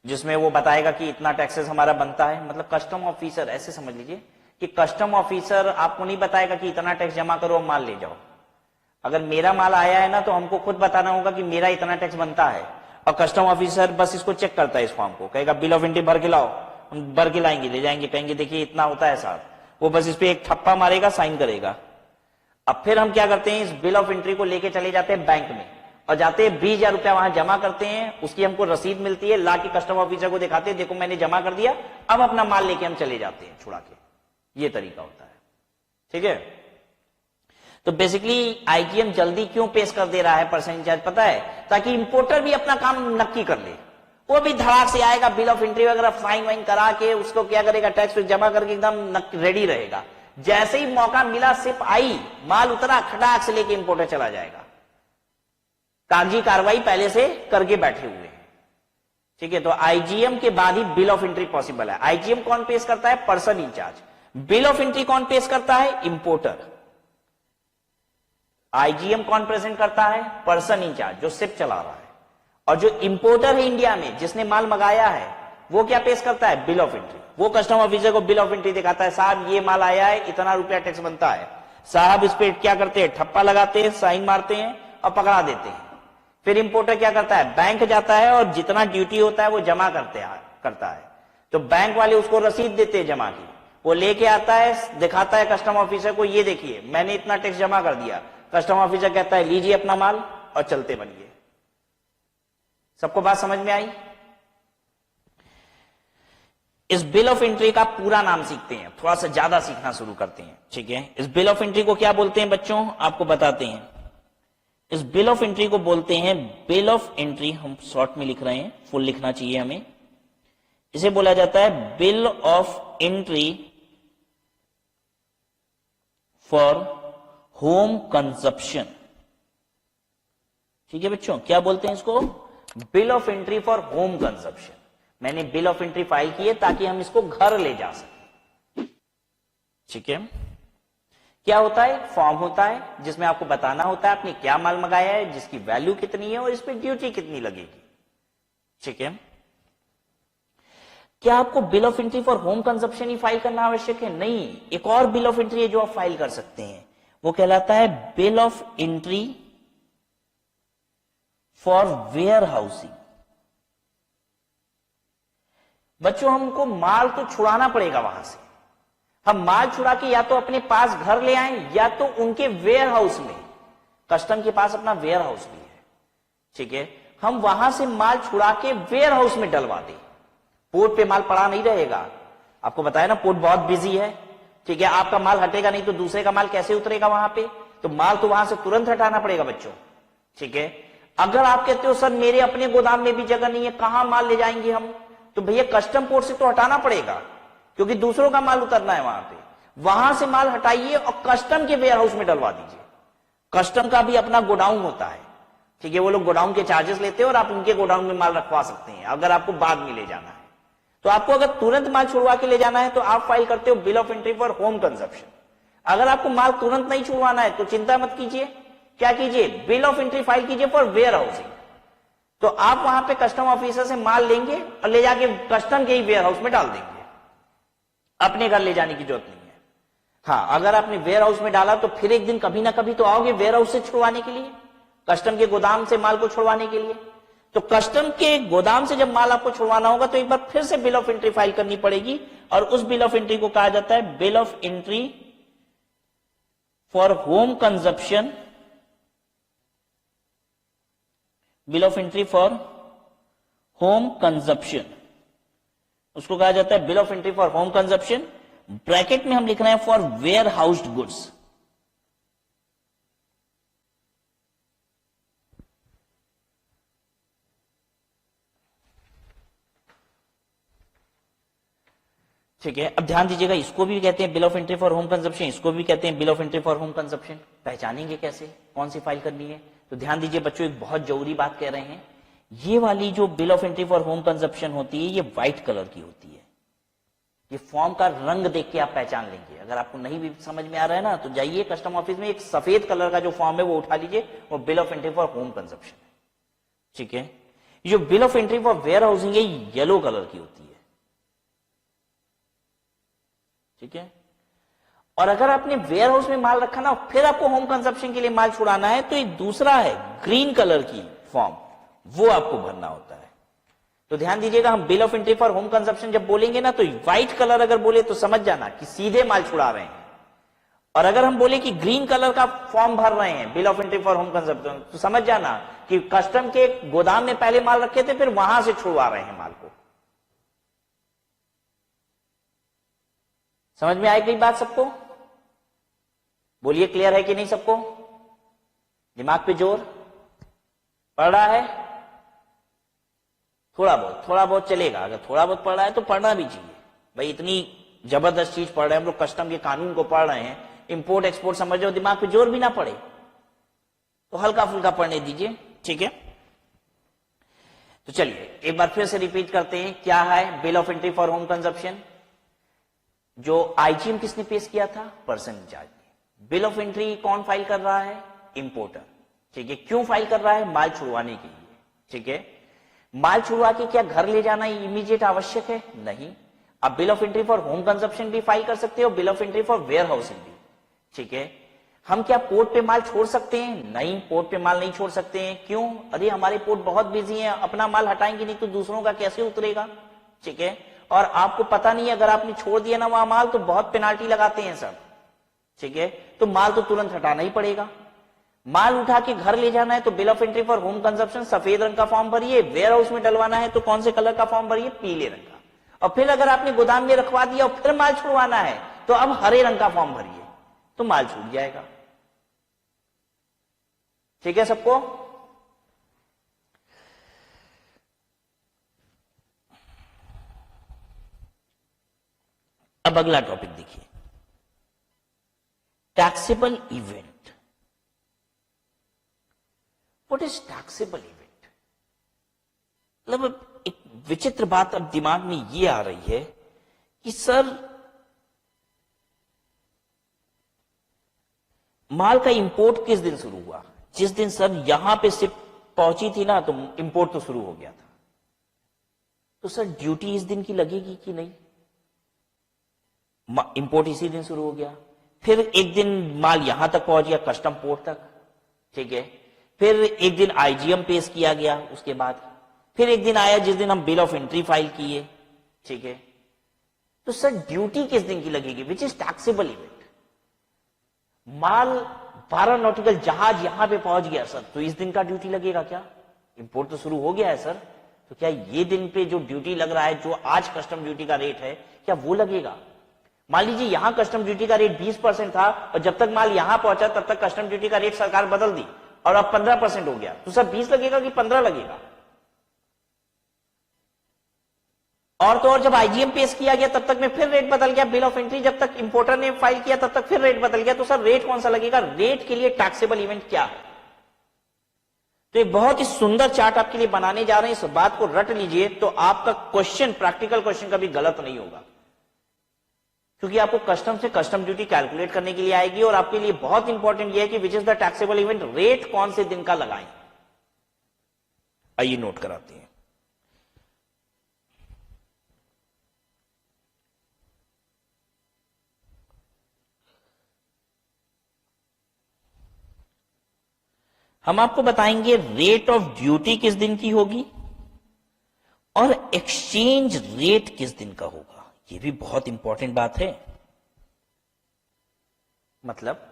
जिसमें वो बताएगा कि इतना टैक्सेस हमारा बनता है। मतलब कस्टम ऑफिसर, ऐसे समझ लीजिए कि कस्टम ऑफिसर आपको नहीं बताएगा कि इतना टैक्स जमा करो और माल ले जाओ। अगर मेरा माल आया है ना, तो हमको खुद बताना होगा कि मेरा इतना टैक्स बनता है, और कस्टम ऑफिसर बस इसको चेक करता है, इस फॉर्म को, कहेगा बिल ऑफ एंट्री भर के लाओ, हम भर के लाएंगे, ले जाएंगे, कहेंगे देखिए इतना होता है साहब, वो बस इस पे एक ठप्पा मारेगा, साइन करेगा, अब फिर हम क्या करते हैं, इस बिल ऑफ एंट्री को लेके चले जाते हैं बैंक में और जाते हैं 20,000 रुपया वहां जमा करते हैं, उसकी हमको रसीद मिलती है, ला के कस्टम ऑफिसर को दिखाते हैं, देखो मैंने जमा कर दिया, अब अपना माल लेके हम चले जाते हैं छुड़ा के। ये तरीका होता है, ठीक है। तो बेसिकली आईजीएम जल्दी क्यों पेश कर दे रहा है परसेंटेज चार्ज, पता है, ताकि इंपोर्टर भी अपना काम नक्की कर ले, वो भी धड़ाक से आएगा, बिल ऑफ एंट्री वगैरह साइन वाइन करा के उसको क्या करेगा, टैक्स जमा करके एकदम रेडी रहेगा। जैसे ही मौका मिला, सिप आई, माल उतरा, खटाक से लेके इंपोर्टर चला जाएगा, कागजी कार्रवाई पहले से करके बैठे हुए हैं, ठीक है। तो आईजीएम के बाद ही बिल ऑफ एंट्री पॉसिबल है। आईजीएम कौन पेश करता है, person incharge. Bill of entry कौन पेश करता है, इंपोर्टर। आईजीएम कौन प्रेजेंट करता है, पर्सन इंचार्ज जो शिप चला रहा है। और जो इंपोर्टर है इंडिया में, जिसने माल मंगाया है, वो क्या पेश करता है, बिल ऑफ एंट्री। वो कस्टम ऑफिसर को बिल ऑफ एंट्री दिखाता है, साहब ये माल आया है, इतना रुपया टैक्स बनता है, साहब इस पे क्या करते हैं, ठप्पा लगाते हैं, साइन मारते हैं और पकड़ा देते हैं। फिर इंपोर्टर क्या करता है, बैंक जाता है और जितना ड्यूटी होता है वो जमा करता है। तो बैंक वाले उसको रसीद देते हैं जमा की, वो लेके आता है, दिखाता है कस्टम ऑफिसर को, ये देखिए मैंने इतना टैक्स जमा कर दिया। कस्टम ऑफिसर कहता है लीजिए अपना माल और चलते बनिए। सबको बात समझ में आई। इस बिल ऑफ एंट्री का पूरा नाम सीखते हैं, थोड़ा सा ज्यादा सीखना शुरू करते हैं, ठीक है। इस बिल ऑफ एंट्री को क्या बोलते हैं बच्चों, आपको बताते हैं। इस बिल ऑफ एंट्री को बोलते हैं, बिल ऑफ एंट्री हम शॉर्ट में लिख रहे हैं, फुल लिखना चाहिए हमें। इसे बोला जाता है bill of entry for home consumption, ठीक है बच्चों। क्या बोलते हैं इसको, bill of entry for home consumption. मैंने बिल ऑफ एंट्री फाइल की है ताकि हम इसको घर ले जा सकें, ठीक है। क्या होता है, फॉर्म होता है जिसमें आपको बताना होता है आपने क्या माल मंगाया है, जिसकी वैल्यू कितनी है और इस पर ड्यूटी कितनी लगेगी, ठीक है। क्या आपको bill of entry for home consumption he file करना आवश्यक है, नहीं। एक और बिल ऑफ एंट्री है जो आप फाइल कर सकते हैं, वो कहलाता है bill of entry for warehousing. बच्चों हमको माल तो छुड़ाना पड़ेगा वहां से, हम माल छुड़ा के या तो अपने पास घर ले आए या तो उनके वेयर हाउस में, कस्टम के पास अपना वेयर हाउस भी है, ठीक है, हम वहां से माल छुड़ा के वेयर हाउस में डलवा दें। पोर्ट पे माल पड़ा नहीं रहेगा, आपको बताया ना पोर्ट बहुत बिजी है, ठीक है। आपका माल हटेगा नहीं तो दूसरे का माल कैसे उतरेगा वहां पे, तो माल तो वहां से तुरंत हटाना पड़ेगा बच्चों, ठीक है। अगर आप कहते हो सर मेरे अपने गोदाम में भी जगह नहीं है, कहां माल ले जाएंगे हम, तो भैया कस्टम पोर्ट से तो हटाना पड़ेगा क्योंकि दूसरों का माल उतरना है वहां पे, वहां से माल हटाइए और कस्टम के वेयर हाउस में डलवा दीजिए। कस्टम का भी अपना गोडाउन होता है, ठीक है, वो लोग गोडाउन के चार्जेस लेते हैं और आप उनके गोडाउन में माल रखवा सकते हैं अगर आपको बाद में ले जाना है। तो आपको अगर तुरंत माल छुड़वा के ले जाना है तो आप फाइल करते हो bill of entry for home consumption. अगर आपको माल तुरंत नहीं छुड़वाना है तो चिंता मत कीजिए, क्या कीजिए, बिल ऑफ एंट्री फाइल कीजिए फॉर वेयर हाउसिंग। तो आप वहां पे कस्टम ऑफिसर से माल लेंगे और ले जाके कस्टम के ही वेयर हाउस में डाल देंगे, अपने घर ले जाने की जरूरत नहीं है। हाँ, अगर आपने वेयर हाउस में डाला तो फिर एक दिन कभी ना कभी तो आओगे वेयर हाउस से छुड़वाने के लिए, कस्टम के गोदाम से माल को छुड़वाने के लिए। तो कस्टम के गोदाम से जब माल आपको छुड़वाना होगा तो एक बार फिर से बिल ऑफ एंट्री फाइल करनी पड़ेगी और उस बिल ऑफ एंट्री को कहा जाता है bill of entry for home consumption, bill of entry for home consumption, उसको कहा जाता है bill of entry for home consumption. Bracket में हम लिख रहे हैं फॉर वेयर हाउस्ड गुड्स। ठीक है, अब ध्यान दीजिएगा, इसको भी कहते हैं bill of entry for home consumption, इसको भी कहते हैं bill of entry for home consumption. पहचानेंगे कैसे, कौन सी फाइल करनी है, तो ध्यान दीजिए बच्चों, एक बहुत जरूरी बात कह रहे हैं। ये वाली जो bill of entry for home consumption होती है ये व्हाइट कलर की होती है। ये फॉर्म का रंग देख के आप पहचान लेंगे। अगर आपको नहीं भी समझ में आ रहा है ना तो जाइए कस्टम ऑफिस में, एक सफेद कलर का जो फॉर्म है वो उठा लीजिए, वो bill of entry for home consumption है, ठीक है। जो bill of entry for warehousing है येलो कलर की होती है, ठीक है। और अगर आपने वेयर हाउस में माल रखा ना फिर आपको होम कंजप्शन के लिए माल छुड़ाना है तो एक दूसरा है ग्रीन कलर की फॉर्म, वो आपको भरना होता है। तो ध्यान दीजिएगा, हम bill of entry for home consumption जब बोलेंगे ना तो व्हाइट कलर अगर बोले तो समझ जाना कि सीधे माल छुड़ा रहे हैं, और अगर हम बोले कि ग्रीन कलर का फॉर्म भर रहे हैं bill of entry for home consumption, तो समझ जाना कि कस्टम के गोदाम में पहले माल रखे थे, फिर वहां से छुड़वा रहे हैं माल को। समझ में आई गई बात सबको? बोलिए क्लियर है कि नहीं सबको? दिमाग पे जोर पड़ रहा है? थोड़ा बहुत चलेगा। अगर थोड़ा बहुत पढ़ रहा है तो पढ़ना भी चाहिए भाई, इतनी जबरदस्त चीज पढ़ रहे हैं हम लोग, कस्टम के कानून को पढ़ रहे हैं, इंपोर्ट एक्सपोर्ट समझ रहे हो, दिमाग पे जोर भी ना पड़े तो हल्का फुल्का पढ़ने दीजिए, ठीक है। तो चलिए एक बार फिर से रिपीट करते हैं, क्या है bill of entry for home consumption. जो आईजीएम किसने पेश किया था? पर्सन इंचार्ज ने। बिल ऑफ एंट्री कौन फाइल कर रहा है? इंपोर्टर, ठीक है। क्यों फाइल कर रहा है? माल छुड़वाने के लिए, ठीक है। माल छुड़वा के क्या घर ले जाना इमीडिएट आवश्यक है? नहीं। अब bill of entry for home consumption भी फाइल कर सकते हो, bill of entry for warehousing भी, ठीक है। हम क्या पोर्ट पे माल छोड़ सकते हैं? नहीं, पोर्ट पे माल नहीं छोड़ सकते हैं। क्यों? अरे हमारे पोर्ट बहुत बिजी है, अपना माल हटाएंगे नहीं तो दूसरों का कैसे उतरेगा, ठीक है। और आपको पता नहीं है, अगर आपने छोड़ दिया ना वहां माल तो बहुत पेनाल्टी लगाते हैं सब, ठीक है। तो माल तो तुरंत हटाना ही पड़ेगा। माल उठा के घर ले जाना है तो bill of entry for home consumption सफेद रंग का फॉर्म भरिए, वेयर हाउस में डलवाना है तो कौन से कलर का फॉर्म भरिए? पीले रंग का। और फिर अगर आपने गोदाम में रखवा दिया और फिर माल छुड़वाना है तो अब हरे रंग का फॉर्म भरिए, तो माल छूट जाएगा, ठीक है सबको? अब अगला टॉपिक देखिए, taxable event. What is taxable event? मतलब एक विचित्र बात अब दिमाग में ये आ रही है कि सर माल का इंपोर्ट किस दिन शुरू हुआ? जिस दिन सर यहां पे शिप पहुंची थी ना तो इंपोर्ट तो शुरू हो गया था। तो सर ड्यूटी इस दिन की लगेगी कि नहीं? इंपोर्ट इसी दिन शुरू हो गया, फिर एक दिन माल यहां तक पहुंच गया कस्टम पोर्ट तक, ठीक है। फिर एक दिन आईजीएम पेश किया गया, उसके बाद फिर एक दिन आया जिस दिन हम बिल ऑफ एंट्री फाइल किए, ठीक है। तो सर ड्यूटी किस दिन की लगेगी? Which is taxable event. Mall 12 nautical जहाज यहां पे पहुंच गया सर, तो इस दिन का ड्यूटी लगेगा क्या? इंपोर्ट तो शुरू हो गया है सर, तो क्या ये दिन पे जो ड्यूटी लग रहा है, जो आज कस्टम ड्यूटी का रेट है, क्या वो लगेगा? मान लीजिए यहां कस्टम ड्यूटी का रेट 20% था और जब तक माल यहां पहुंचा तब तक कस्टम ड्यूटी का रेट सरकार बदल दी और अब 15% हो गया, तो सर 20 लगेगा कि 15 लगेगा? और तो और जब आईजीएम पेश किया गया तब तक में फिर रेट बदल गया, बिल ऑफ एंट्री जब तक इंपोर्टर ने फाइल किया तब तक फिर रेट बदल गया, तो सर रेट कौन सा लगेगा? रेट के लिए टैक्सेबल इवेंट क्या है? तो एक बहुत ही सुंदर चार्ट आपके लिए बनाने जा रहे हैं, इस बात को रट लीजिए तो आपका क्वेश्चन, प्रैक्टिकल क्वेश्चन कभी गलत नहीं होगा, क्योंकि आपको कस्टम से कस्टम ड्यूटी कैलकुलेट करने के लिए आएगी और आपके लिए बहुत इंपॉर्टेंट यह है कि which is the taxable event, rate कौन से दिन का लगाएं। आइए नोट कराते हैं। हम आपको बताएंगे रेट ऑफ ड्यूटी किस दिन की होगी और एक्सचेंज रेट किस दिन का होगा। ये भी बहुत इंपॉर्टेंट बात है। मतलब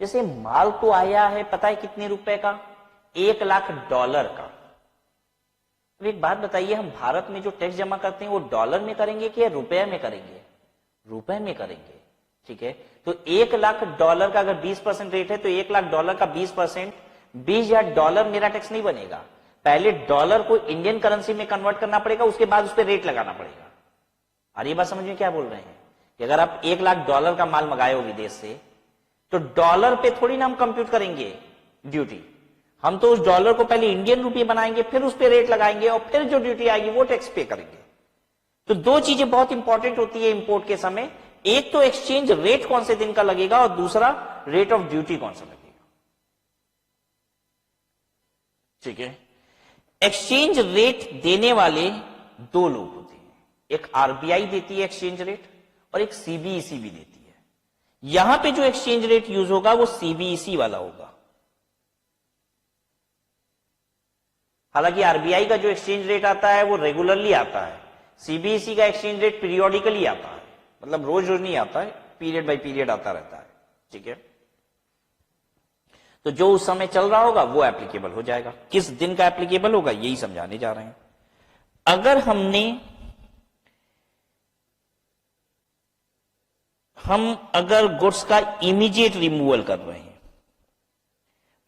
जैसे माल तो आया है, पता है कितने रुपए का? $1,00,000 का। अब एक बात बताइए, हम भारत में जो टैक्स जमा करते हैं वो डॉलर में करेंगे कि रुपए में करेंगे? रुपए में करेंगे, ठीक है। तो $1,00,000 का अगर 20% रेट है तो $1,00,000 का 20%, $20,000 मेरा टैक्स नहीं बनेगा। पहले डॉलर को इंडियन करेंसी में कन्वर्ट करना पड़ेगा, उसके बाद उस पर रेट लगाना पड़ेगा। और ये बात समझ में क्या बोल रहे हैं कि अगर आप $1,00,000 का माल मंगाए हो विदेश से तो डॉलर पे थोड़ी ना हम कंप्यूट करेंगे ड्यूटी, हम तो उस डॉलर को पहले इंडियन रुपये बनाएंगे, फिर उस पर रेट लगाएंगे और फिर जो ड्यूटी आएगी वो टैक्स पे करेंगे। तो दो चीजें बहुत इंपॉर्टेंट होती है इंपोर्ट के समय, एक तो एक्सचेंज रेट कौन से दिन का लगेगा और दूसरा रेट ऑफ ड्यूटी कौन सा लगेगा, ठीक है। एक्सचेंज रेट देने वाले दो लोग होते हैं, एक आरबीआई देती है एक्सचेंज रेट और एक सीबीईसी भी देती है। यहां पे जो एक्सचेंज रेट यूज होगा वो सीबीईसी वाला होगा। हालांकि आरबीआई का जो एक्सचेंज रेट आता है वो रेगुलरली आता है, सीबीईसी का एक्सचेंज रेट पीरियोडिकली आता है, मतलब रोज रोज नहीं आता है, पीरियड बाय पीरियड आता रहता है, ठीक है, तो जो उस समय चल रहा होगा वो एप्लीकेबल हो जाएगा। किस दिन का एप्लीकेबल होगा यही समझाने जा रहे हैं। अगर अगर गुड्स का इमीडिएट रिमूवल कर रहे हैं,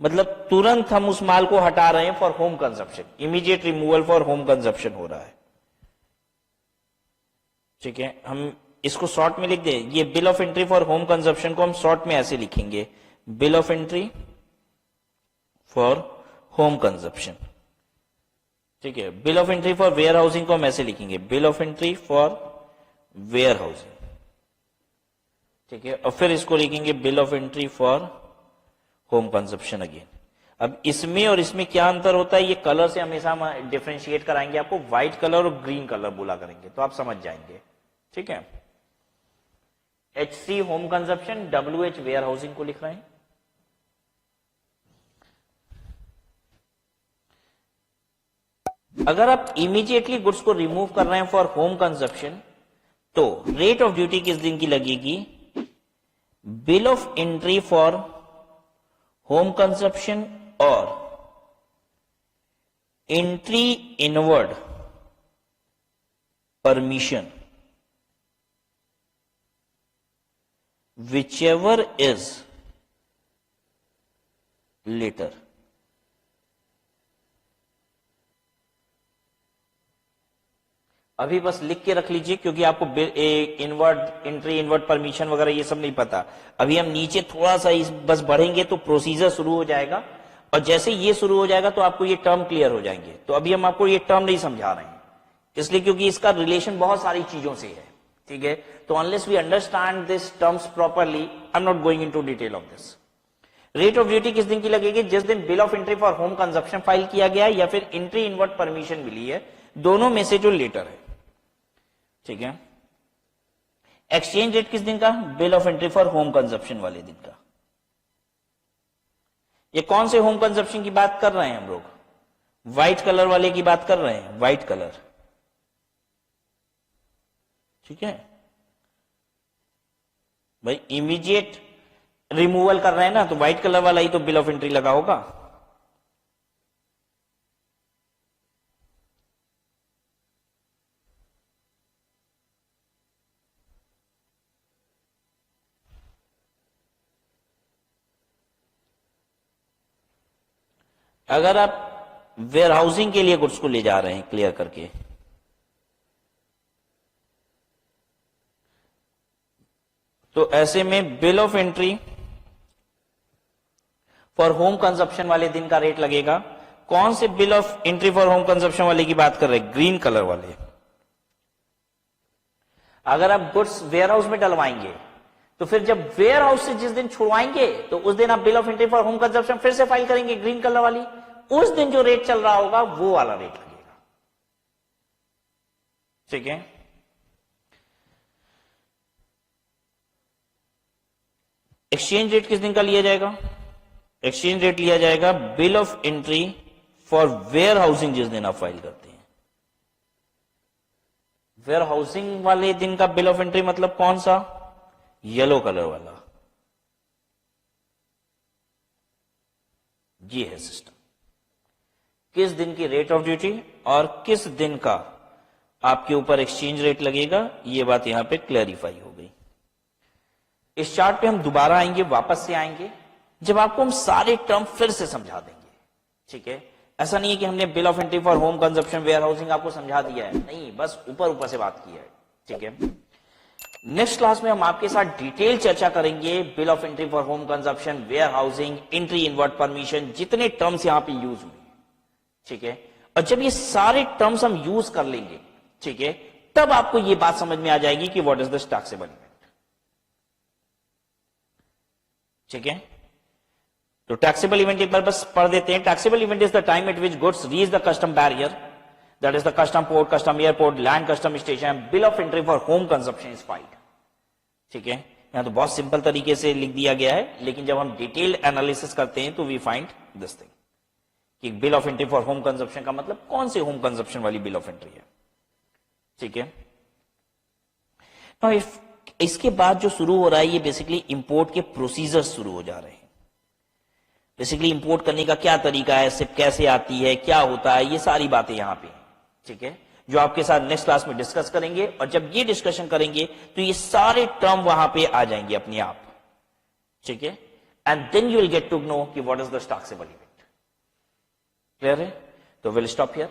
मतलब तुरंत हम उस माल को हटा रहे हैं for home consumption, immediate removal for home consumption हो रहा है, ठीक है, हम इसको शॉर्ट में लिख दें। ये bill of entry for home consumption को हम शॉर्ट में ऐसे लिखेंगे, bill of entry for home consumption, ठीक है। Bill of entry for warehousing को हम ऐसे लिखेंगे, bill of entry for warehousing, ठीक है, और फिर इसको लिखेंगे bill of entry for home consumption again. अब इसमें और इसमें क्या अंतर होता है, ये कलर से हमेशा हम डिफरेंशिएट कराएंगे आपको, व्हाइट कलर और ग्रीन कलर बोला करेंगे तो आप समझ जाएंगे, ठीक है। HC home consumption, WH warehousing को लिख रहे हैं। अगर आप इमीडिएटली गुड्स को रिमूव कर रहे हैं फॉर होम कंजप्शन, तो रेट ऑफ ड्यूटी किस दिन की लगेगी, bill of entry for home consumption और entry inward permission, whichever is later। अभी बस लिख के रख लीजिए क्योंकि आपको इनवर्ड एंट्री, इनवर्ड परमिशन वगैरह ये सब नहीं पता। अभी हम नीचे थोड़ा सा बस बढ़ेंगे तो प्रोसीजर शुरू हो जाएगा, और जैसे ये शुरू हो जाएगा तो आपको ये टर्म क्लियर हो जाएंगे। तो अभी हम आपको ये टर्म नहीं समझा रहे हैं, इसलिए क्योंकि इसका रिलेशन बहुत सारी चीजों से है, ठीक है। तो unless we understand this terms properly, I am not going into detail of this. Rate of duty किस दिन की लगेगी, जिस दिन bill of entry for home consumption file किया गया है या फिर एंट्री इनवर्ड परमिशन मिली है, दोनों में से जो लेटर है, ठीक है। एक्सचेंज रेट किस दिन का, bill of entry for home consumption वाले दिन का। ये कौन से होम कंजप्शन की बात कर रहे हैं हम लोग, व्हाइट कलर वाले की बात कर रहे हैं, व्हाइट कलर, ठीक है भाई। इमीडिएट रिमूवल कर रहे हैं ना, तो व्हाइट कलर वाला ही तो बिल ऑफ एंट्री लगा होगा। अगर आप वेयर हाउसिंग के लिए गुड्स को ले जा रहे हैं क्लियर करके, तो ऐसे में bill of entry for home consumption वाले दिन का रेट लगेगा। कौन से bill of entry for home consumption वाले की बात कर रहे हैं, ग्रीन कलर वाले। अगर आप गुड्स वेयर हाउस में डलवाएंगे तो फिर जब वेयर हाउस से जिस दिन छुड़वाएंगे तो उस दिन आप bill of entry for home consumption फिर से फाइल करेंगे ग्रीन कलर वाली, उस दिन जो रेट चल रहा होगा वो वाला रेट लगेगा, ठीक है। एक्सचेंज रेट किस दिन का लिया जाएगा, एक्सचेंज रेट लिया जाएगा bill of entry for warehousing जिस दिन आप फाइल करते हैं। वेयर हाउसिंग वाले दिन का बिल ऑफ एंट्री मतलब कौन सा, येलो कलर वाला, ये है सिस्टम। किस दिन की रेट ऑफ ड्यूटी और किस दिन का आपके ऊपर एक्सचेंज रेट लगेगा, ये बात यहां पे क्लैरिफाई हो गई। इस चार्ट पे हम दोबारा आएंगे, वापस से आएंगे जब आपको हम सारे टर्म फिर से समझा देंगे, ठीक है। ऐसा नहीं है कि हमने bill of entry for home consumption warehousing आपको समझा दिया है, नहीं, बस ऊपर ऊपर से बात की है, ठीक है। नेक्स्ट क्लास में हम आपके साथ डिटेल चर्चा करेंगे bill of entry for home consumption, warehousing, entry inward permission, जितने टर्म्स यहां पे यूज हुए, ठीक है। और जब ये सारे टर्म्स हम यूज कर लेंगे, ठीक है, तब आपको ये बात समझ में आ जाएगी कि what is this taxable event, ठीक है। तो टैक्सेबल इवेंट एक बार बस पढ़ देते हैं। Taxable event is the time eight which goods reach the custom barrier, that is the custom port, custom airport, land custom station, bill of entry for home consumption is filed, ठीक है। यहां तो बहुत सिंपल तरीके से लिख दिया गया है, लेकिन जब हम डिटेल्ड एनालिसिस करते हैं तो वी फाइंड दिस थिंग कि bill of entry for home consumption का मतलब कौन से होम कंजप्शन वाली बिल ऑफ एंट्री है, ठीक है। Now, if इसके बाद जो शुरू हो रहा है ये बेसिकली इंपोर्ट के प्रोसीजर्स शुरू हो जा रहे हैं। बेसिकली इंपोर्ट करने का क्या तरीका है, सिर्फ कैसे आती है, क्या होता है, ये सारी बातें यहां पे, ठीक है, जो आपके साथ नेक्स्ट क्लास में डिस्कस करेंगे। और जब ये डिस्कशन करेंगे तो ये सारे टर्म वहां पे आ जाएंगे अपने आप, ठीक है। And then you will get to know कि what is the taxable event. Clear है? तो विल स्टॉप हियर।